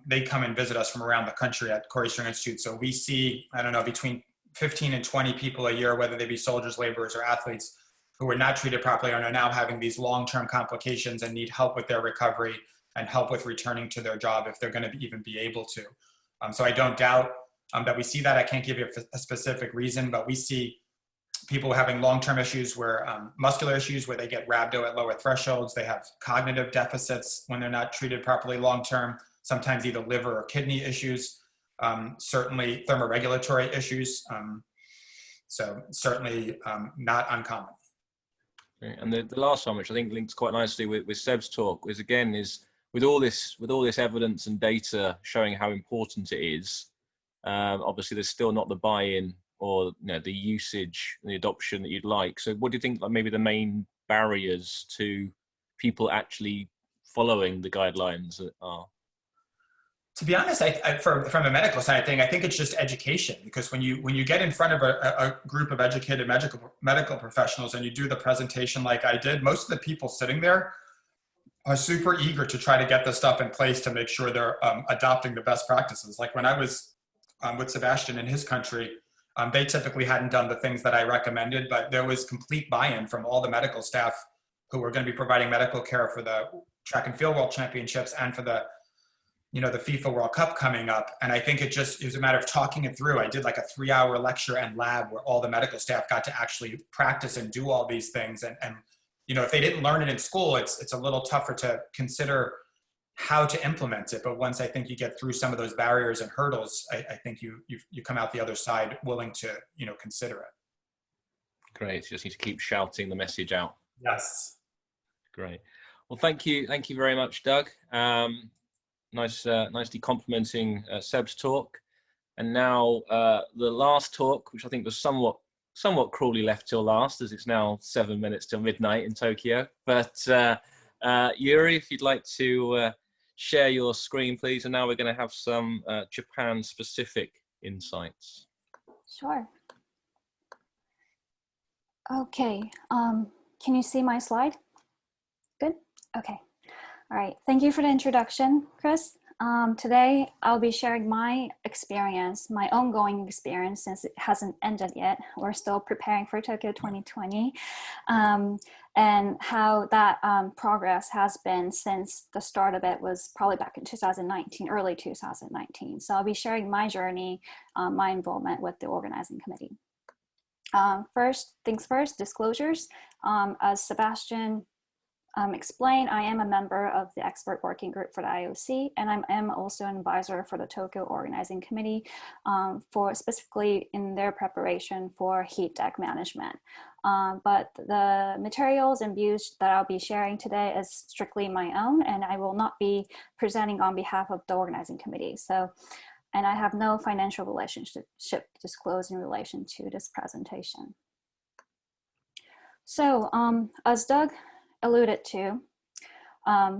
they come and visit us from around the country at Korey Stringer Institute. So we see, I don't know, between 15 and 20 people a year, whether they be soldiers, laborers, or athletes who are not treated properly and are now having these long-term complications and need help with their recovery and help with returning to their job if they're going to even be able to. So I don't doubt that we see that. I can't give you a specific reason, but we see people having long-term issues where muscular issues where they get rhabdo at lower thresholds. They have cognitive deficits when they're not treated properly long-term, sometimes either liver or kidney issues, certainly thermoregulatory issues. So certainly not uncommon. And the last one, which I think links quite nicely with Seb's talk, is again with all this evidence and data showing how important it is. Obviously, there's still not the buy-in or the usage and the adoption that you'd like. So, what do you think maybe the main barriers to people actually following the guidelines are? To be honest, from a medical side of thing, I think it's just education, because when you get in front of a group of educated medical professionals and you do the presentation like I did, most of the people sitting there are super eager to try to get this stuff in place to make sure they're adopting the best practices. Like when I was with Sebastien in his country, they typically hadn't done the things that I recommended, but there was complete buy-in from all the medical staff who were going to be providing medical care for the track and field world championships and for the the FIFA World Cup coming up. And I think it was a matter of talking it through. I did like a 3-hour lecture and lab where all the medical staff got to actually practice and do all these things. And if they didn't learn it in school, it's a little tougher to consider how to implement it. But once I think you get through some of those barriers and hurdles, I think you come out the other side willing to, consider it. Great. You just need to keep shouting the message out. Yes. Great. Well, thank you very much, Doug. Nicely complementing Seb's talk. And now the last talk, which I think was somewhat cruelly left till last, as it's now 7 minutes till midnight in Tokyo. But Yuri, if you'd like to share your screen, please. And now we're going to have some Japan-specific insights. Sure. Okay. Can you see my slide? Good? Okay. All right, thank you for the introduction, Chris. Today, I'll be sharing my experience, my ongoing experience, since it hasn't ended yet. We're still preparing for Tokyo 2020, and how that progress has been since the start of it was probably back in 2019, early 2019. So I'll be sharing my journey, my involvement with the organizing committee. First things first, disclosures. As Sebastien explain, I am a member of the expert working group for the IOC, and I am also an advisor for the Tokyo Organizing Committee for specifically in their preparation for heat deck management. But the materials and views that I'll be sharing today is strictly my own, and I will not be presenting on behalf of the Organizing Committee. And I have no financial relationship disclosed in relation to this presentation. So as Doug alluded to,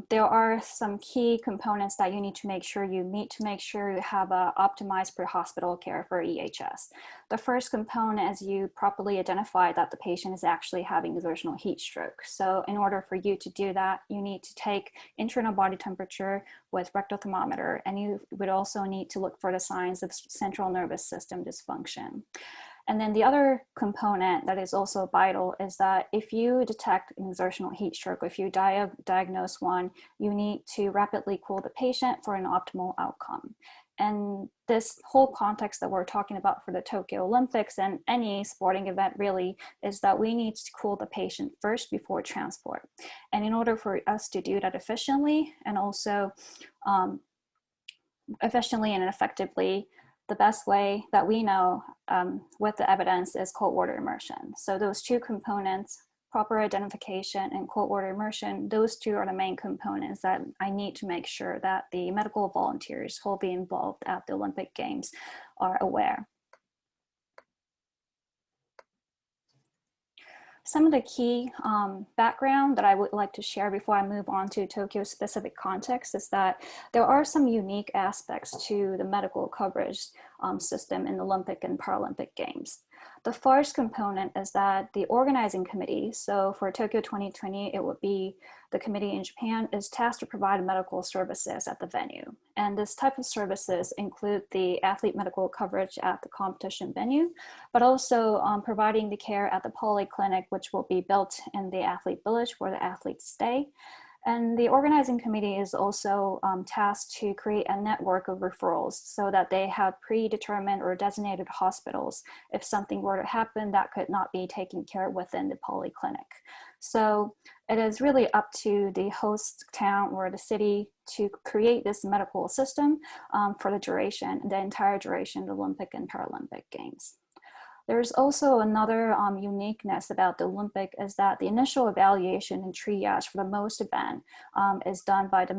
there are some key components that you need to make sure you meet to make sure you have a optimized pre-hospital care for EHS. The first component is you properly identify that the patient is actually having exertional heat stroke. So in order for you to do that, you need to take internal body temperature with rectal thermometer, and you would also need to look for the signs of central nervous system dysfunction. And then the other component that is also vital is that if you detect an exertional heat stroke, if you diagnose one, you need to rapidly cool the patient for an optimal outcome. And this whole context that we're talking about for the Tokyo Olympics and any sporting event really is that we need to cool the patient first before transport. And in order for us to do that efficiently and also efficiently and effectively, the best way that we know with the evidence is cold water immersion. So those two components, proper identification and cold water immersion, those two are the main components that I need to make sure that the medical volunteers who will be involved at the Olympic Games are aware. Some of the key background that I would like to share before I move on to Tokyo specific context is that there are some unique aspects to the medical coverage system in the Olympic and Paralympic Games. The first component is that the organizing committee, so for Tokyo 2020, it would be the committee in Japan, is tasked to provide medical services at the venue. And this type of services include the athlete medical coverage at the competition venue, but also providing the care at the polyclinic, which will be built in the athlete village where the athletes stay, And the organizing committee is also tasked to create a network of referrals so that they have predetermined or designated hospitals if something were to happen that could not be taken care of within the polyclinic. So it is really up to the host town or the city to create this medical system for the entire duration of the Olympic and Paralympic Games. There's also another uniqueness about the Olympic is that the initial evaluation and triage for the most event is done by the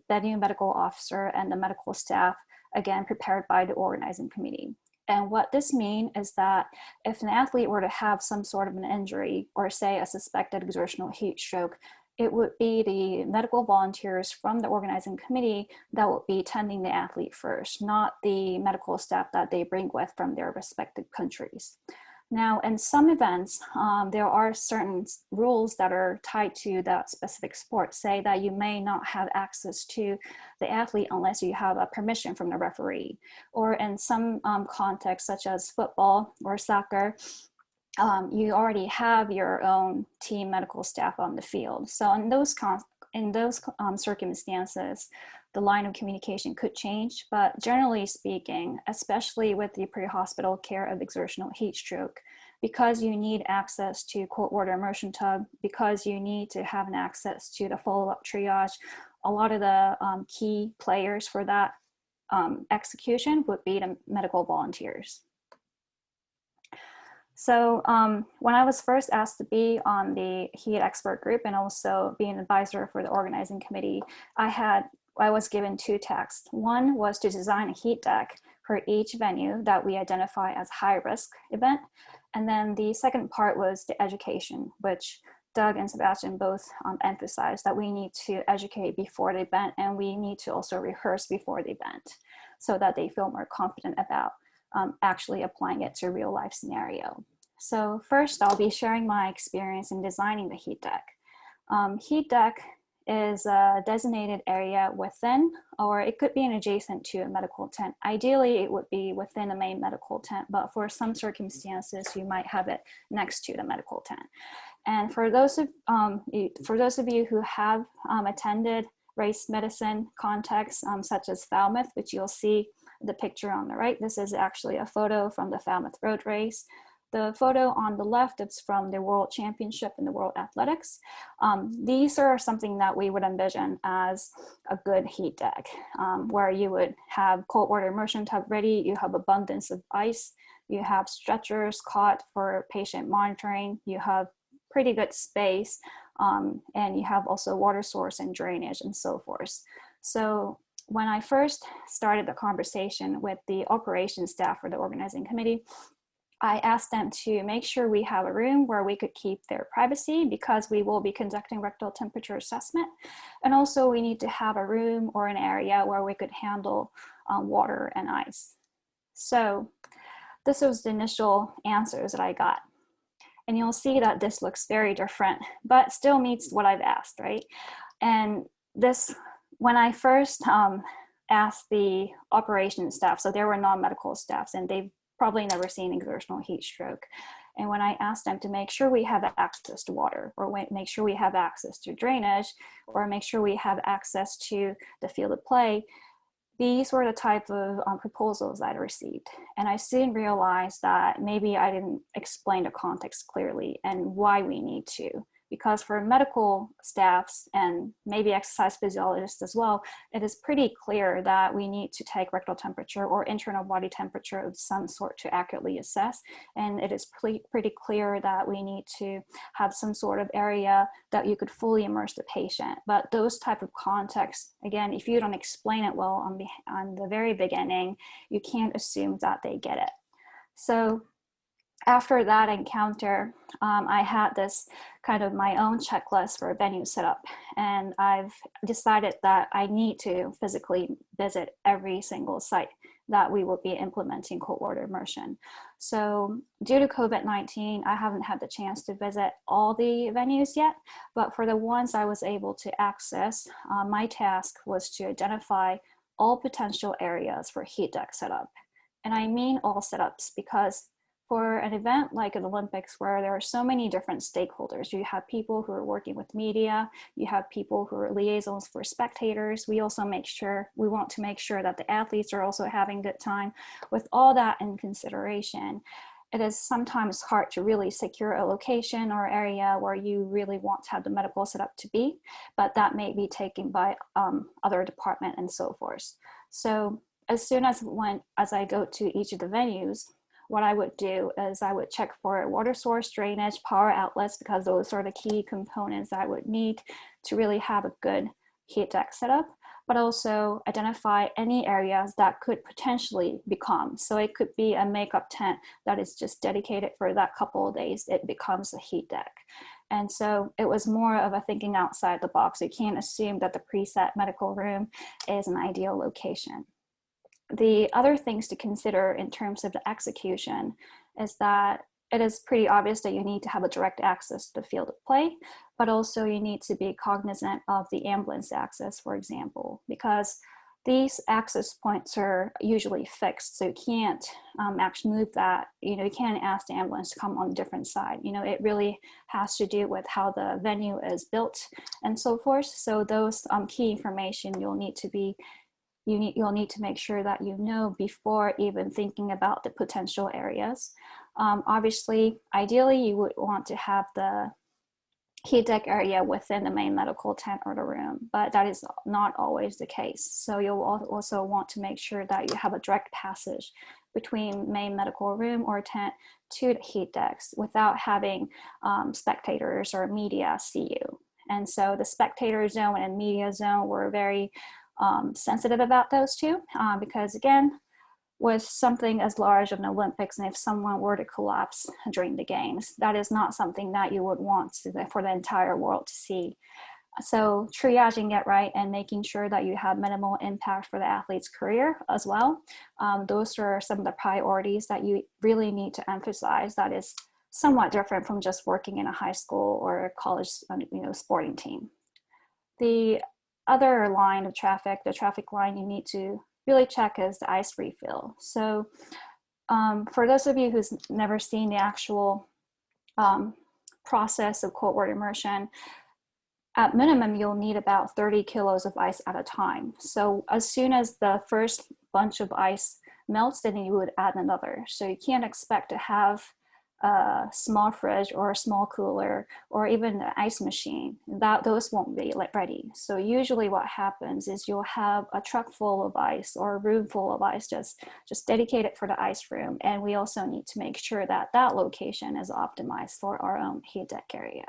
venue medical officer and the medical staff, again, prepared by the organizing committee. And what this means is that if an athlete were to have some sort of an injury or say a suspected exertional heat stroke, it would be the medical volunteers from the organizing committee that would be tending the athlete first, not the medical staff that they bring with from their respective countries. Now, in some events, there are certain rules that are tied to that specific sport, say that you may not have access to the athlete unless you have a permission from the referee. Or in some contexts, such as football or soccer, you already have your own team medical staff on the field. So in those circumstances, the line of communication could change, but generally speaking, especially with the pre-hospital care of exertional heat stroke, because you need access to cold water immersion tub, because you need to have an access to the follow-up triage, a lot of the key players for that execution would be the medical volunteers. So when I was first asked to be on the heat expert group and also be an advisor for the organizing committee, I was given two tasks. One was to design a heat deck for each venue that we identify as high risk event. And then the second part was the education, which Doug and Sebastien both emphasized that we need to educate before the event and we need to also rehearse before the event so that they feel more confident about actually applying it to a real life scenario. So first, I'll be sharing my experience in designing the heat deck. Heat deck is a designated area within, or it could be an adjacent to a medical tent. Ideally, it would be within a main medical tent, but for some circumstances, you might have it next to the medical tent. And for those of you who have attended race medicine contexts, such as Falmouth, which you'll see the picture on the right. This is actually a photo from the Falmouth Road Race. The photo on the left is from the World Championship in the World Athletics. These are something that we would envision as a good heat deck, where you would have cold water immersion tub ready, you have abundance of ice, you have stretchers caught for patient monitoring, you have pretty good space, and you have also water source and drainage and so forth. So when I first started the conversation with the operations staff for the organizing committee, I asked them to make sure we have a room where we could keep their privacy because we will be conducting rectal temperature assessment. And also we need to have a room or an area where we could handle water and ice. So this was the initial answers that I got. And you'll see that this looks very different, but still meets what I've asked, right? And this, when I first asked the operations staff, so there were non-medical staffs and they've probably never seen exertional heat stroke. And when I asked them to make sure we have access to water or make sure we have access to drainage or make sure we have access to the field of play, these were the type of proposals that I received. And I soon realized that maybe I didn't explain the context clearly and why we need to. Because for medical staffs and maybe exercise physiologists as well, it is pretty clear that we need to take rectal temperature or internal body temperature of some sort to accurately assess. And it is pretty clear that we need to have some sort of area that you could fully immerse the patient. But those type of contexts, again, if you don't explain it well on the very beginning, you can't assume that they get it. So after that encounter, I had this kind of my own checklist for a venue setup, and I've decided that I need to physically visit every single site that we will be implementing cold water immersion. So due to COVID-19, I haven't had the chance to visit all the venues yet, but for the ones I was able to access, my task was to identify all potential areas for heat deck setup. And I mean all setups because for an event like an Olympics where there are so many different stakeholders, you have people who are working with media, you have people who are liaisons for spectators. We want to make sure that the athletes are also having a good time. With all that in consideration, it is sometimes hard to really secure a location or area where you really want to have the medical setup to be, but that may be taken by other department and so forth. So as soon as I go to each of the venues, what I would do is I would check for water source, drainage, power outlets, because those are the key components that I would need to really have a good heat deck setup, but also identify any areas that could potentially become. So it could be a makeup tent that is just dedicated for that couple of days, it becomes a heat deck. And so it was more of a thinking outside the box. You can't assume that the preset medical room is an ideal location. The other things to consider in terms of the execution is that it is pretty obvious that you need to have a direct access to the field of play, but also you need to be cognizant of the ambulance access, for example, because these access points are usually fixed, so you can't actually move that. You can't ask the ambulance to come on a different side. It really has to do with how the venue is built and so forth. So those key information you'll need to make sure that before even thinking about the potential areas. Obviously, ideally, you would want to have the heat deck area within the main medical tent or the room, but that is not always the case. So you'll also want to make sure that you have a direct passage between main medical room or tent to the heat decks without having spectators or media see you. And so the spectator zone and media zone were very sensitive about those two, because again, with something as large as an Olympics, and if someone were to collapse during the games, that is not something that you would want for the entire world to see. So triaging it right and making sure that you have minimal impact for the athlete's career as well. Those are some of the priorities that you really need to emphasize. That is somewhat different from just working in a high school or a college, sporting team. The other line of traffic, the traffic line you need to really check is the ice refill. So for those of you who's never seen the actual process of cold water immersion, at minimum, you'll need about 30 kilos of ice at a time. So as soon as the first bunch of ice melts, then you would add another. So you can't expect to have a small fridge or a small cooler or even an ice machine. Those won't be ready. So usually what happens is you'll have a truck full of ice or a room full of ice just dedicated for the ice room. And we also need to make sure that that location is optimized for our own heat deck area.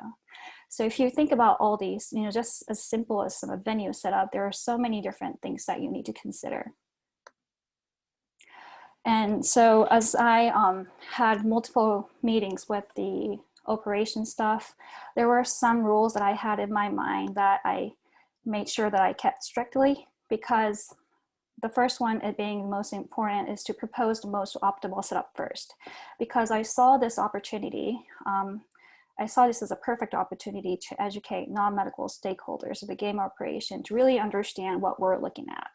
So if you think about all these, just as simple as some venue setup, there are so many different things that you need to consider. And so as I had multiple meetings with the operations staff, there were some rules that I had in my mind that I made sure that I kept strictly, because the first one, it being most important, is to propose the most optimal setup first. Because I saw this opportunity, I saw this as a perfect opportunity to educate non-medical stakeholders of the game operation to really understand what we're looking at.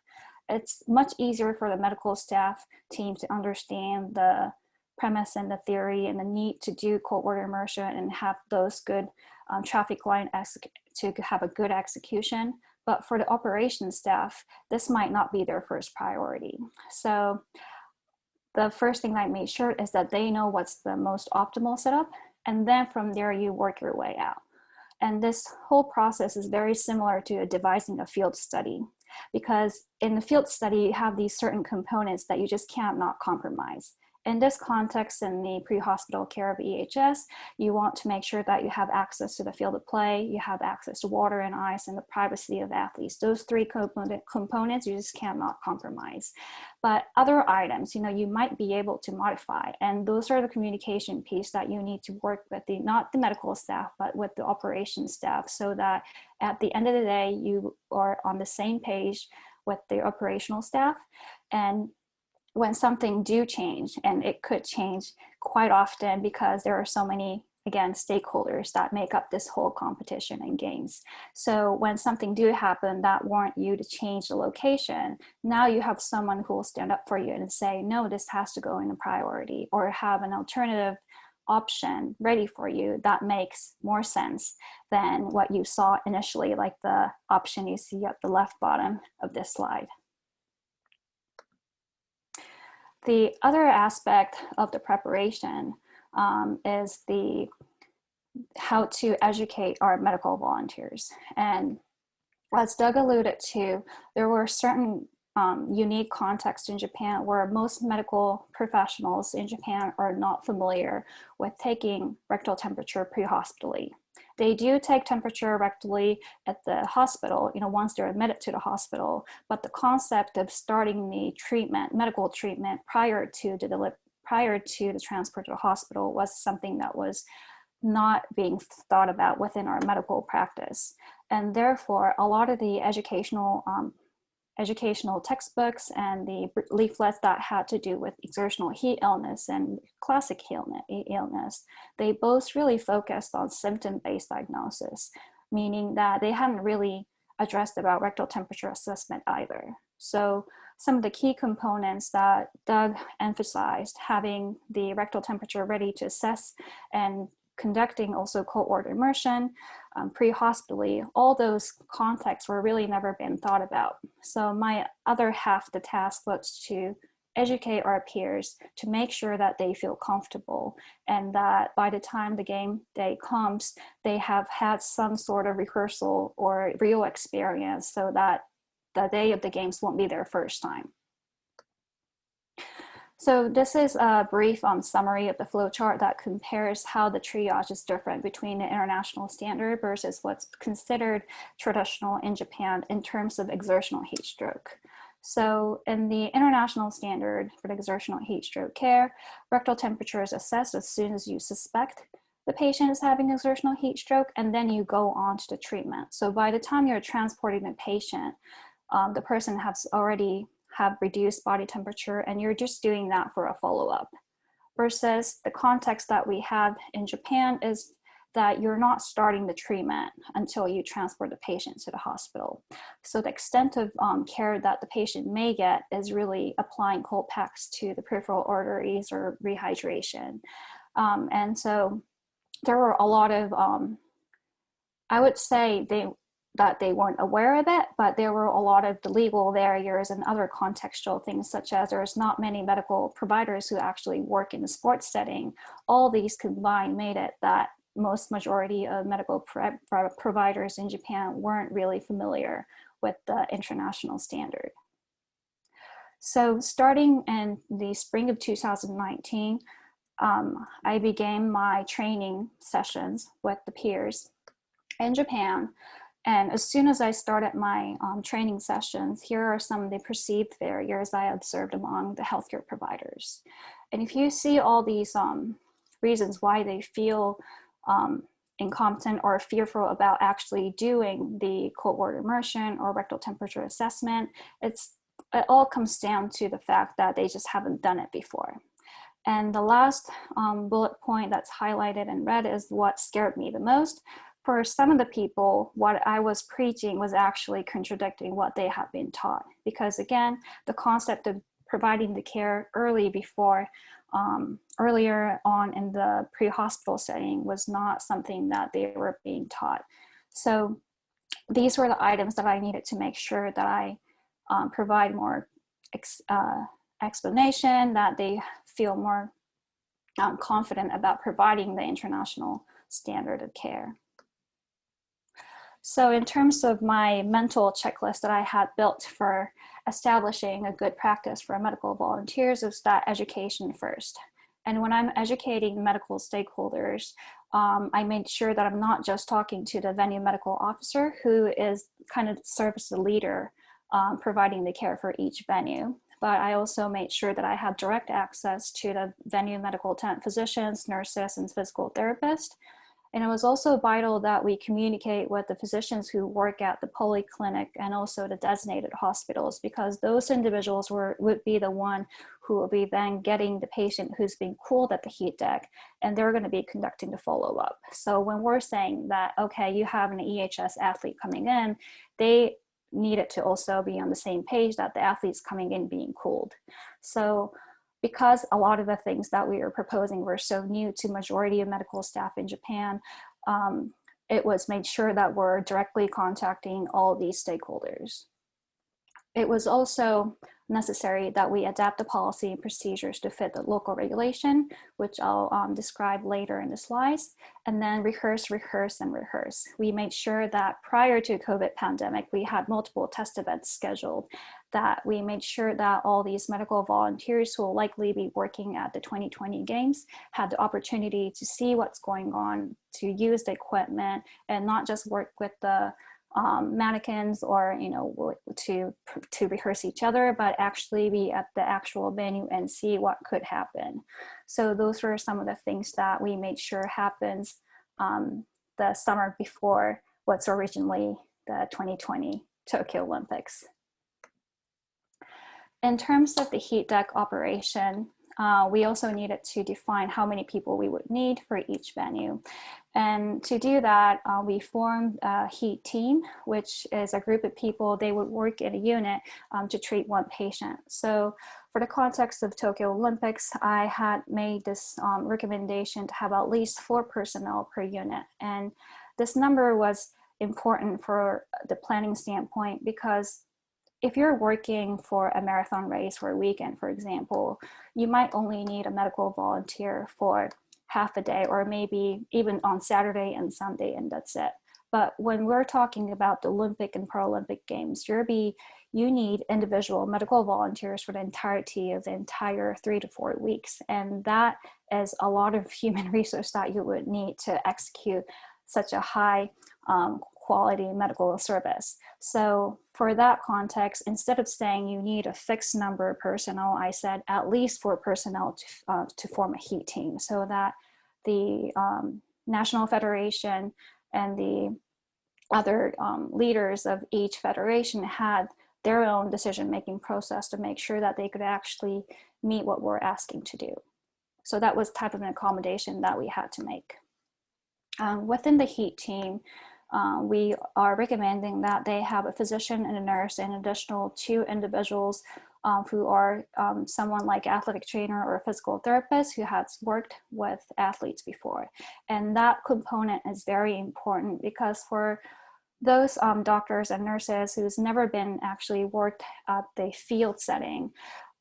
It's much easier for the medical staff team to understand the premise and the theory and the need to do cold water immersion and have those good traffic line to have a good execution. But for the operations staff, this might not be their first priority. So the first thing I made sure is that they know what's the most optimal setup. And then from there, you work your way out. And this whole process is very similar to devising a field study, because in the field study, you have these certain components that you just cannot compromise. In this context, in the pre-hospital care of EHS, you want to make sure that you have access to the field of play, you have access to water and ice, and the privacy of athletes. Those three components you just cannot compromise. But other items, you might be able to modify, and those are the communication piece that you need to work with, not the medical staff, but with the operations staff, so that at the end of the day, you are on the same page with the operational staff. And when something do change, and it could change quite often because there are so many again, stakeholders that make up this whole competition and games. So when something do happen that warrant you to change the location, now you have someone who will stand up for you and say, no, this has to go in a priority, or have an alternative option ready for you that makes more sense than what you saw initially, like the option you see at the left bottom of this slide. The other aspect of the preparation is how to educate our medical volunteers. And as Doug alluded to, there were certain unique contexts in Japan where most medical professionals in Japan are not familiar with taking rectal temperature pre-hospitally. They do take temperature rectally at the hospital, once they're admitted to the hospital, but the concept of starting the treatment, medical treatment, prior to the transport to the hospital was something that was not being thought about within our medical practice. And therefore, a lot of the educational textbooks and the leaflets that had to do with exertional heat illness and classic illness, they both really focused on symptom-based diagnosis, meaning that they hadn't really addressed about rectal temperature assessment either. So some of the key components that Doug emphasized, having the rectal temperature ready to assess and conducting also cold water immersion pre-hospitally, all those contexts were really never been thought about. So my other half of the task was to educate our peers to make sure that they feel comfortable and that by the time the game day comes, they have had some sort of rehearsal or real experience so that the day of the games won't be their first time. So this is a brief summary of the flowchart that compares how the triage is different between the international standard versus what's considered traditional in Japan in terms of exertional heat stroke. So in the international standard for the exertional heat stroke care, rectal temperature is assessed as soon as you suspect the patient is having exertional heat stroke, and then you go on to the treatment. So by the time you're transporting the patient, the person has already have reduced body temperature, and you're just doing that for a follow-up. Versus the context that we have in Japan is that you're not starting the treatment until you transport the patient to the hospital. So the extent of care that the patient may get is really applying cold packs to the peripheral arteries or rehydration. And so there were a lot of, I would say that they weren't aware of it, but there were a lot of the legal barriers and other contextual things, such as there's not many medical providers who actually work in the sports setting. All these combined made it that most majority of medical providers in Japan weren't really familiar with the international standard. So starting in the spring of 2019, I began my training sessions with the peers in Japan. And as soon as I started my training sessions, here are some of the perceived barriers I observed among the healthcare providers. And if you see all these reasons why they feel incompetent or fearful about actually doing the cold water immersion or rectal temperature assessment, it all comes down to the fact that they just haven't done it before. And the last bullet point that's highlighted in red is what scared me the most. For some of the people, what I was preaching was actually contradicting what they have been taught. Because again, the concept of providing the care earlier on in the pre-hospital setting was not something that they were being taught. So these were the items that I needed to make sure that I provide more explanation, that they feel more confident about providing the international standard of care. So in terms of my mental checklist that I had built for establishing a good practice for medical volunteers is that education first. And when I'm educating medical stakeholders, I made sure that I'm not just talking to the venue medical officer who is kind of serves as the leader providing the care for each venue. But I also made sure that I have direct access to the venue medical attendant physicians, nurses, and physical therapists. And it was also vital that we communicate with the physicians who work at the polyclinic and also the designated hospitals, because those individuals would be the one who will be then getting the patient who's being cooled at the heat deck, and they're going to be conducting the follow-up. So when we're saying that, okay, you have an EHS athlete coming in, they needed to also be on the same page that the athlete's coming in being cooled. So because a lot of the things that we were proposing were so new to majority of medical staff in Japan, it was made sure that we're directly contacting all these stakeholders. It was also necessary that we adapt the policy and procedures to fit the local regulation, which I'll describe later in the slides, and then rehearse, and rehearse. We made sure that prior to COVID pandemic, we had multiple test events scheduled, that we made sure that all these medical volunteers who will likely be working at the 2020 Games had the opportunity to see what's going on, to use the equipment, and not just work with the mannequins or to rehearse each other, but actually be at the actual venue and see what could happen. So those were some of the things that we made sure happens the summer before what's originally the 2020 Tokyo Olympics. In terms of the heat deck operation, we also needed to define how many people we would need for each venue. And to do that, we formed a heat team, which is a group of people. They would work in a unit to treat one patient. So for the context of Tokyo Olympics, I had made this recommendation to have at least 4 personnel per unit. And this number was important for the planning standpoint, because if you're working for a marathon race for a weekend, for example, you might only need a medical volunteer for half a day, or maybe even on Saturday and Sunday, and that's it. But when we're talking about the Olympic and Paralympic Games, you need individual medical volunteers for the entirety of the entire 3 to 4 weeks. And that is a lot of human resource that you would need to execute such a high quality medical service. So for that context, instead of saying you need a fixed number of personnel, I said at least 4 personnel to form a heat team, so that the national federation and the other leaders of each federation had their own decision-making process to make sure that they could actually meet what we're asking to do. So that was type of an accommodation that we had to make. Within the heat team, we are recommending that they have a physician and a nurse and an additional 2 individuals who are someone like athletic trainer or a physical therapist who has worked with athletes before. And that component is very important, because for those doctors and nurses who's never been actually worked at the field setting,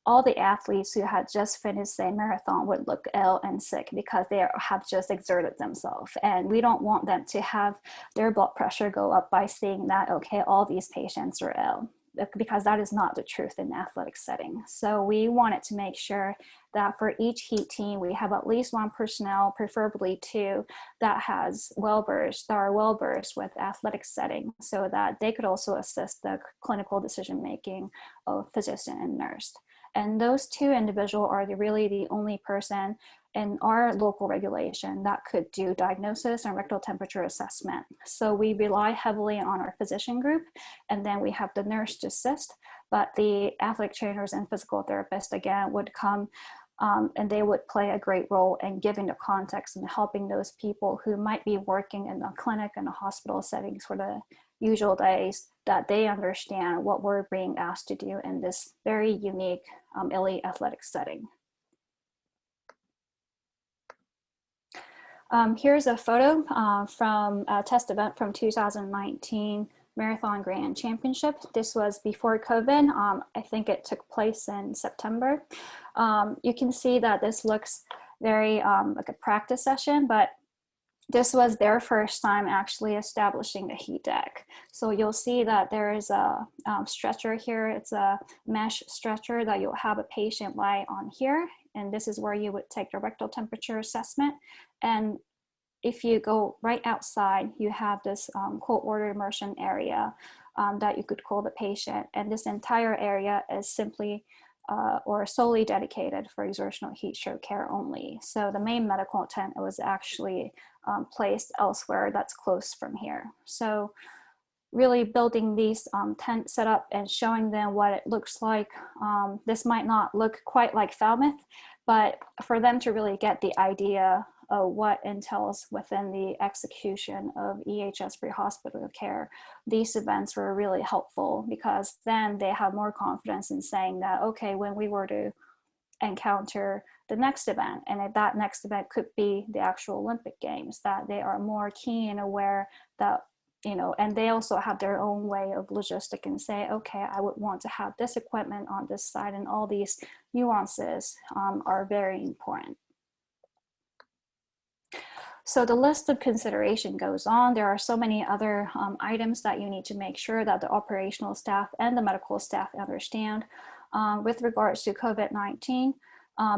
all the athletes who had just finished a marathon would look ill and sick because they have just exerted themselves. And we don't want them to have their blood pressure go up by seeing that, okay, all these patients are ill, because that is not the truth in the athletic setting. So we wanted to make sure that for each heat team, we have at least 1 personnel, preferably 2, that has that are well-versed with athletic setting, so that they could also assist the clinical decision-making of physician and nurse. And those 2 individuals are really the only person in our local regulation that could do diagnosis and rectal temperature assessment. So we rely heavily on our physician group, and then we have the nurse to assist, but the athletic trainers and physical therapists, again, would come and they would play a great role in giving the context and helping those people who might be working in the clinic and the hospital settings for the usual days, that they understand what we're being asked to do in this very unique elite athletic setting. Here's a photo from a test event from 2019 Marathon Grand Championship. This was before COVID. I think it took place in September. You can see that this looks very like a practice session, but this was their first time actually establishing a heat deck. So you'll see that there is a stretcher here. It's a mesh stretcher that you'll have a patient lie on here. And this is where you would take the rectal temperature assessment. And if you go right outside, you have this cold water immersion area that you could cool the patient. And this entire area is simply or solely dedicated for exertional heat stroke care only. So the main medical tent was actually placed elsewhere that's close from here. So really building these tent setup and showing them what it looks like. This might not look quite like Falmouth, but for them to really get the idea of what entails within the execution of EHS pre-hospital care, these events were really helpful, because then they have more confidence in saying that, okay, when we were to encounter the next event, and if that next event could be the actual Olympic Games, that they are more keen and aware that, you know, and they also have their own way of logistic and say, okay, I would want to have this equipment on this side, and all these nuances are very important. So the list of consideration goes on. There are so many other items that you need to make sure that the operational staff and the medical staff understand. With regards to COVID-19,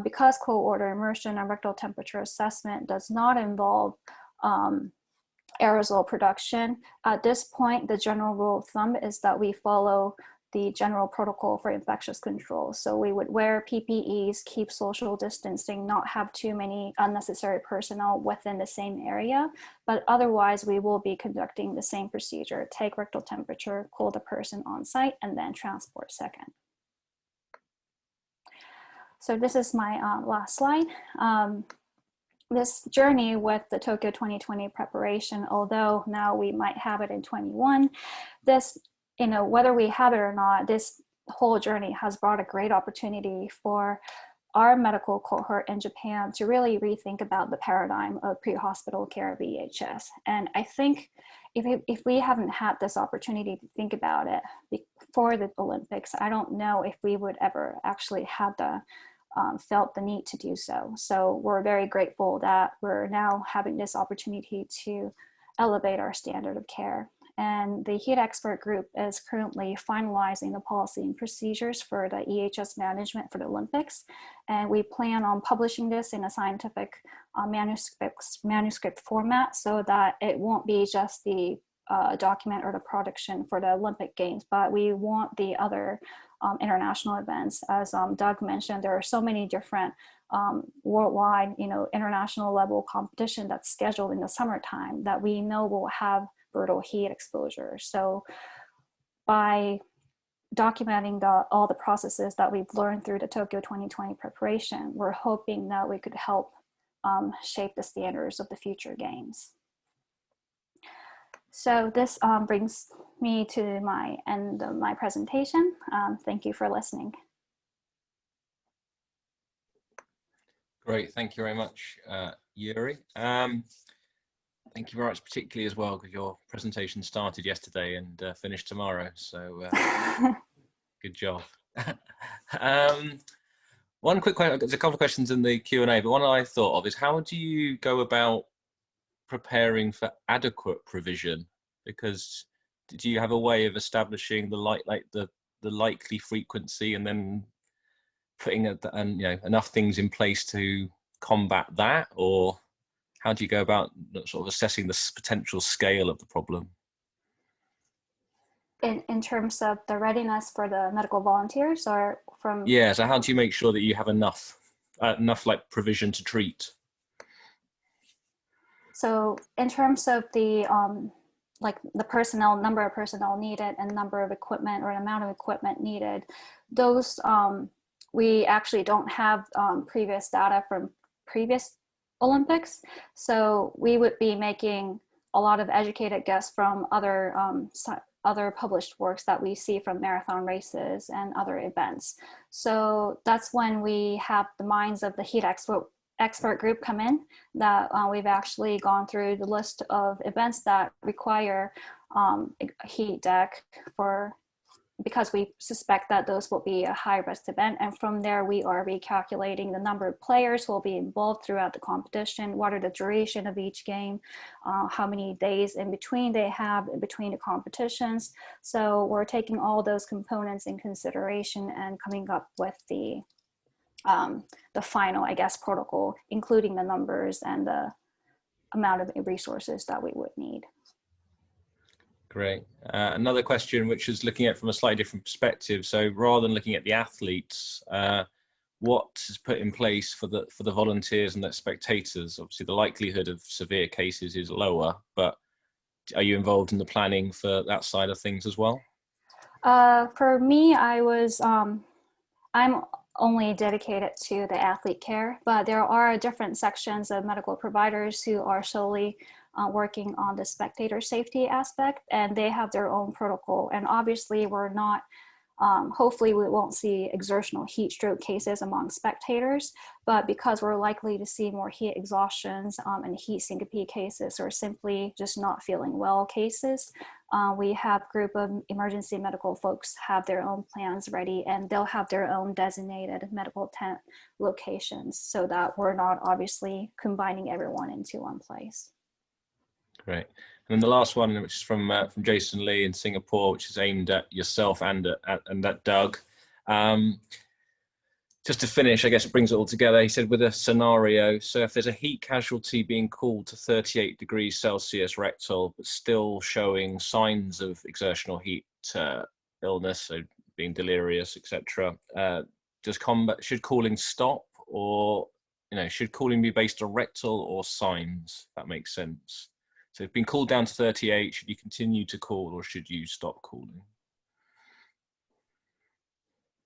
because cold water immersion and rectal temperature assessment does not involve aerosol production, at this point, the general rule of thumb is that we follow the general protocol for infectious control. So we would wear PPEs, keep social distancing, not have too many unnecessary personnel within the same area, but otherwise we will be conducting the same procedure: take rectal temperature, cool the person on site, and then transport second. So this is my last slide. This journey with the Tokyo 2020 preparation, although now we might have it in 21, this, you know, whether we have it or not, this whole journey has brought a great opportunity for our medical cohort in Japan to really rethink about the paradigm of pre-hospital care of EHS. And I think if we haven't had this opportunity to think about it before the Olympics, I don't know if we would ever actually have the felt the need to do so. So we're very grateful that we're now having this opportunity to elevate our standard of care. And the heat expert group is currently finalizing the policy and procedures for the EHS management for the Olympics. And we plan on publishing this in a scientific manuscript format, so that it won't be just the document or the production for the Olympic Games, but we want the other international events. As Doug mentioned, there are so many different worldwide, you know, international level competition that's scheduled in the summertime that we know will have brutal heat exposure. So by documenting all the processes that we've learned through the Tokyo 2020 preparation, we're hoping that we could help shape the standards of the future games. So this brings me to my end of my presentation. Thank you for listening. Great, thank you very much, Yuri. Thank you very much, particularly as well, because your presentation started yesterday and finished tomorrow. So good job. One quick question, there's a couple of questions in the Q&A, but one I thought of is, how do you go about preparing for adequate provision? Because do you have a way of establishing the likely frequency and then putting enough things in place to combat that? Or how do you go about sort of assessing the potential scale of the problem? In terms of the readiness for the medical volunteers, or from? Yeah, so how do you make sure that you have enough like provision to treat? So in terms of the like the personnel, number of personnel needed and number of equipment or amount of equipment needed, those we actually don't have previous data from previous Olympics. So we would be making a lot of educated guesses from other published works that we see from marathon races and other events. So that's when we have the minds of the heat expert group come in, that we've actually gone through the list of events that require a heat deck because we suspect that those will be a high risk event. And from there, we are recalculating the number of players who will be involved throughout the competition, what are the duration of each game, how many days in between they have in between the competitions. So we're taking all those components in consideration and coming up with the final, I guess, protocol, including the numbers and the amount of resources that we would need. Great. Another question, which is looking at from a slightly different perspective. So rather than looking at the athletes, what is put in place for the volunteers and the spectators? Obviously, the likelihood of severe cases is lower, but are you involved in the planning for that side of things as well? For me, I'm only dedicated to the athlete care, but there are different sections of medical providers who are solely working on the spectator safety aspect, and they have their own protocol. And obviously we're not, hopefully we won't see exertional heat stroke cases among spectators, but because we're likely to see more heat exhaustions and heat syncope cases, or simply just not feeling well cases, we have a group of emergency medical folks have their own plans ready, and they'll have their own designated medical tent locations so that we're not obviously combining everyone into one place. Great. And then the last one, which is from Jason Lee in Singapore, which is aimed at yourself and at Doug. Just to finish, I guess it brings it all together. He said, with a scenario, so if there's a heat casualty being cooled to 38 degrees Celsius rectal, but still showing signs of exertional heat illness, so being delirious, etc., should cooling stop, or should cooling be based on rectal or signs? That makes sense. So if being cooled down to 38, should you continue to cool, or should you stop cooling?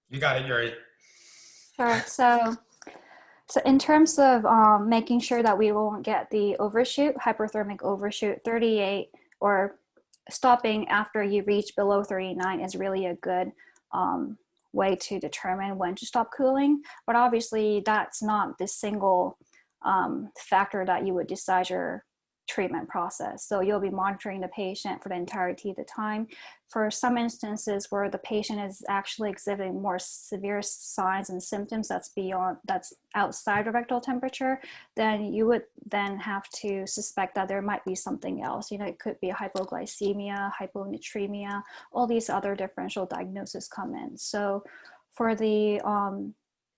You got it, Yuri. Sure. So in terms of making sure that we won't get the overshoot, hyperthermic overshoot, 38 or stopping after you reach below 39 is really a good way to determine when to stop cooling. But obviously that's not the single factor that you would decide your treatment process. So you'll be monitoring the patient for the entirety of the time. For some instances where the patient is actually exhibiting more severe signs and symptoms that's outside of rectal temperature, then you would then have to suspect that there might be something else. It could be hypoglycemia, hyponatremia, all these other differential diagnoses come in. So for the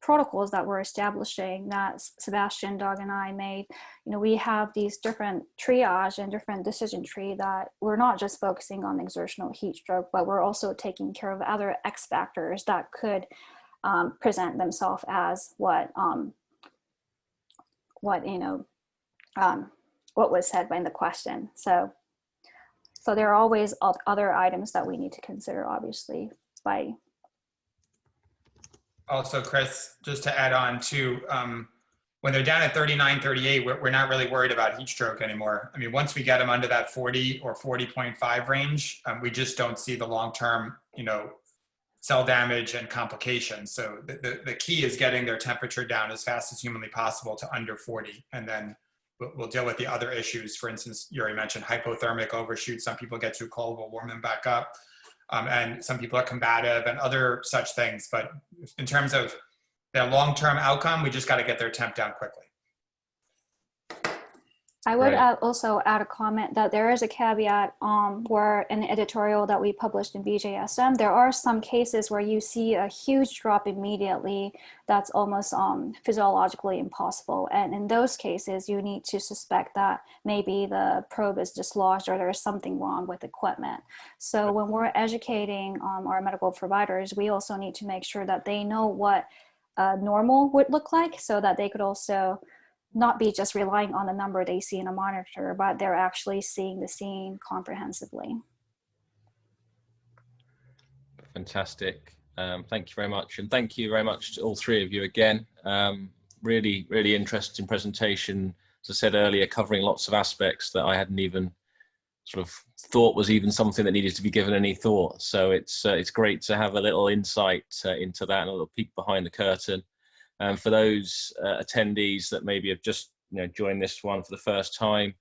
protocols that we're establishing that Sebastien, Doug, and I made, we have these different triage and different decision tree that we're not just focusing on exertional heat stroke, but we're also taking care of other X factors that could present themselves as what was said in the question. So there are always other items that we need to consider, obviously, by. Also, Chris, just to add on to, when they're down at 39, 38, we're not really worried about heat stroke anymore. I mean, once we get them under that 40 or 40.5 range, we just don't see the long-term, cell damage and complications. So the key is getting their temperature down as fast as humanly possible to under 40. And then we'll deal with the other issues. For instance, Yuri mentioned hypothermic overshoot. Some people get too cold, we'll warm them back up. And some people are combative and other such things. But in terms of their long-term outcome, we just got to get their temp down quickly. I would also add a comment that there is a caveat where in the editorial that we published in BJSM, there are some cases where you see a huge drop immediately that's almost physiologically impossible. And in those cases, you need to suspect that maybe the probe is dislodged or there's something wrong with equipment. So when we're educating our medical providers, we also need to make sure that they know what normal would look like, so that they could also not be just relying on the number they see in a monitor, but they're actually seeing the scene comprehensively. Fantastic. Thank you very much. And thank you very much to all three of you again. Really, really interesting presentation. As I said earlier, covering lots of aspects that I hadn't even sort of thought was even something that needed to be given any thought. So it's great to have a little insight into that and a little peek behind the curtain. For those attendees that maybe have just joined this one for the first time,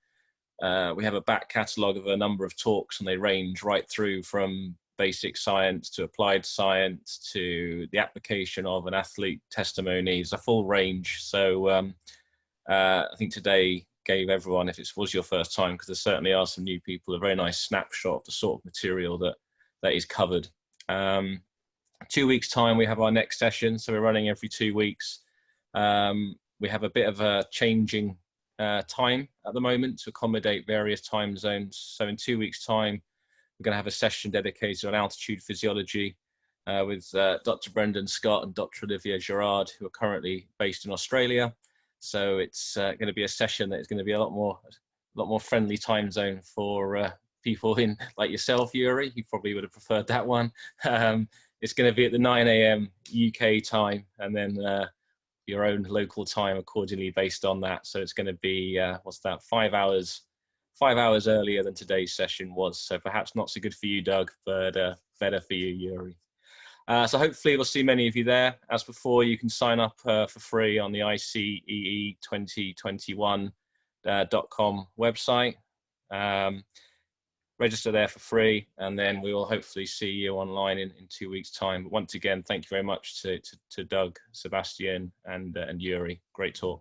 we have a back catalogue of a number of talks, and they range right through from basic science to applied science to the application of an athlete testimony. It's a full range. So I think today gave everyone, if it was your first time, because there certainly are some new people, a very nice snapshot of the sort of material that is covered. 2 weeks time we have our next session, so we're running every 2 weeks. We have a bit of a changing time at the moment to accommodate various time zones. So in 2 weeks time we're going to have a session dedicated on altitude physiology with Dr. Brendan Scott and Dr. Olivia Gerard, who are currently based in Australia. So it's going to be a session that is going to be a lot more friendly time zone for people in like yourself, Yuri. You probably would have preferred that one. It's going to be at the 9 a.m. UK time, and then your own local time accordingly based on that. So it's going to be what's that? 5 hours earlier than today's session was. So perhaps not so good for you, Doug, but better for you, Yuri. So hopefully we'll see many of you there. As before, you can sign up for free on the ICEE2021.com website. Register there for free, and then we will hopefully see you online in 2 weeks' time. But once again, thank you very much to Doug, Sebastien, and Yuri. Great talk.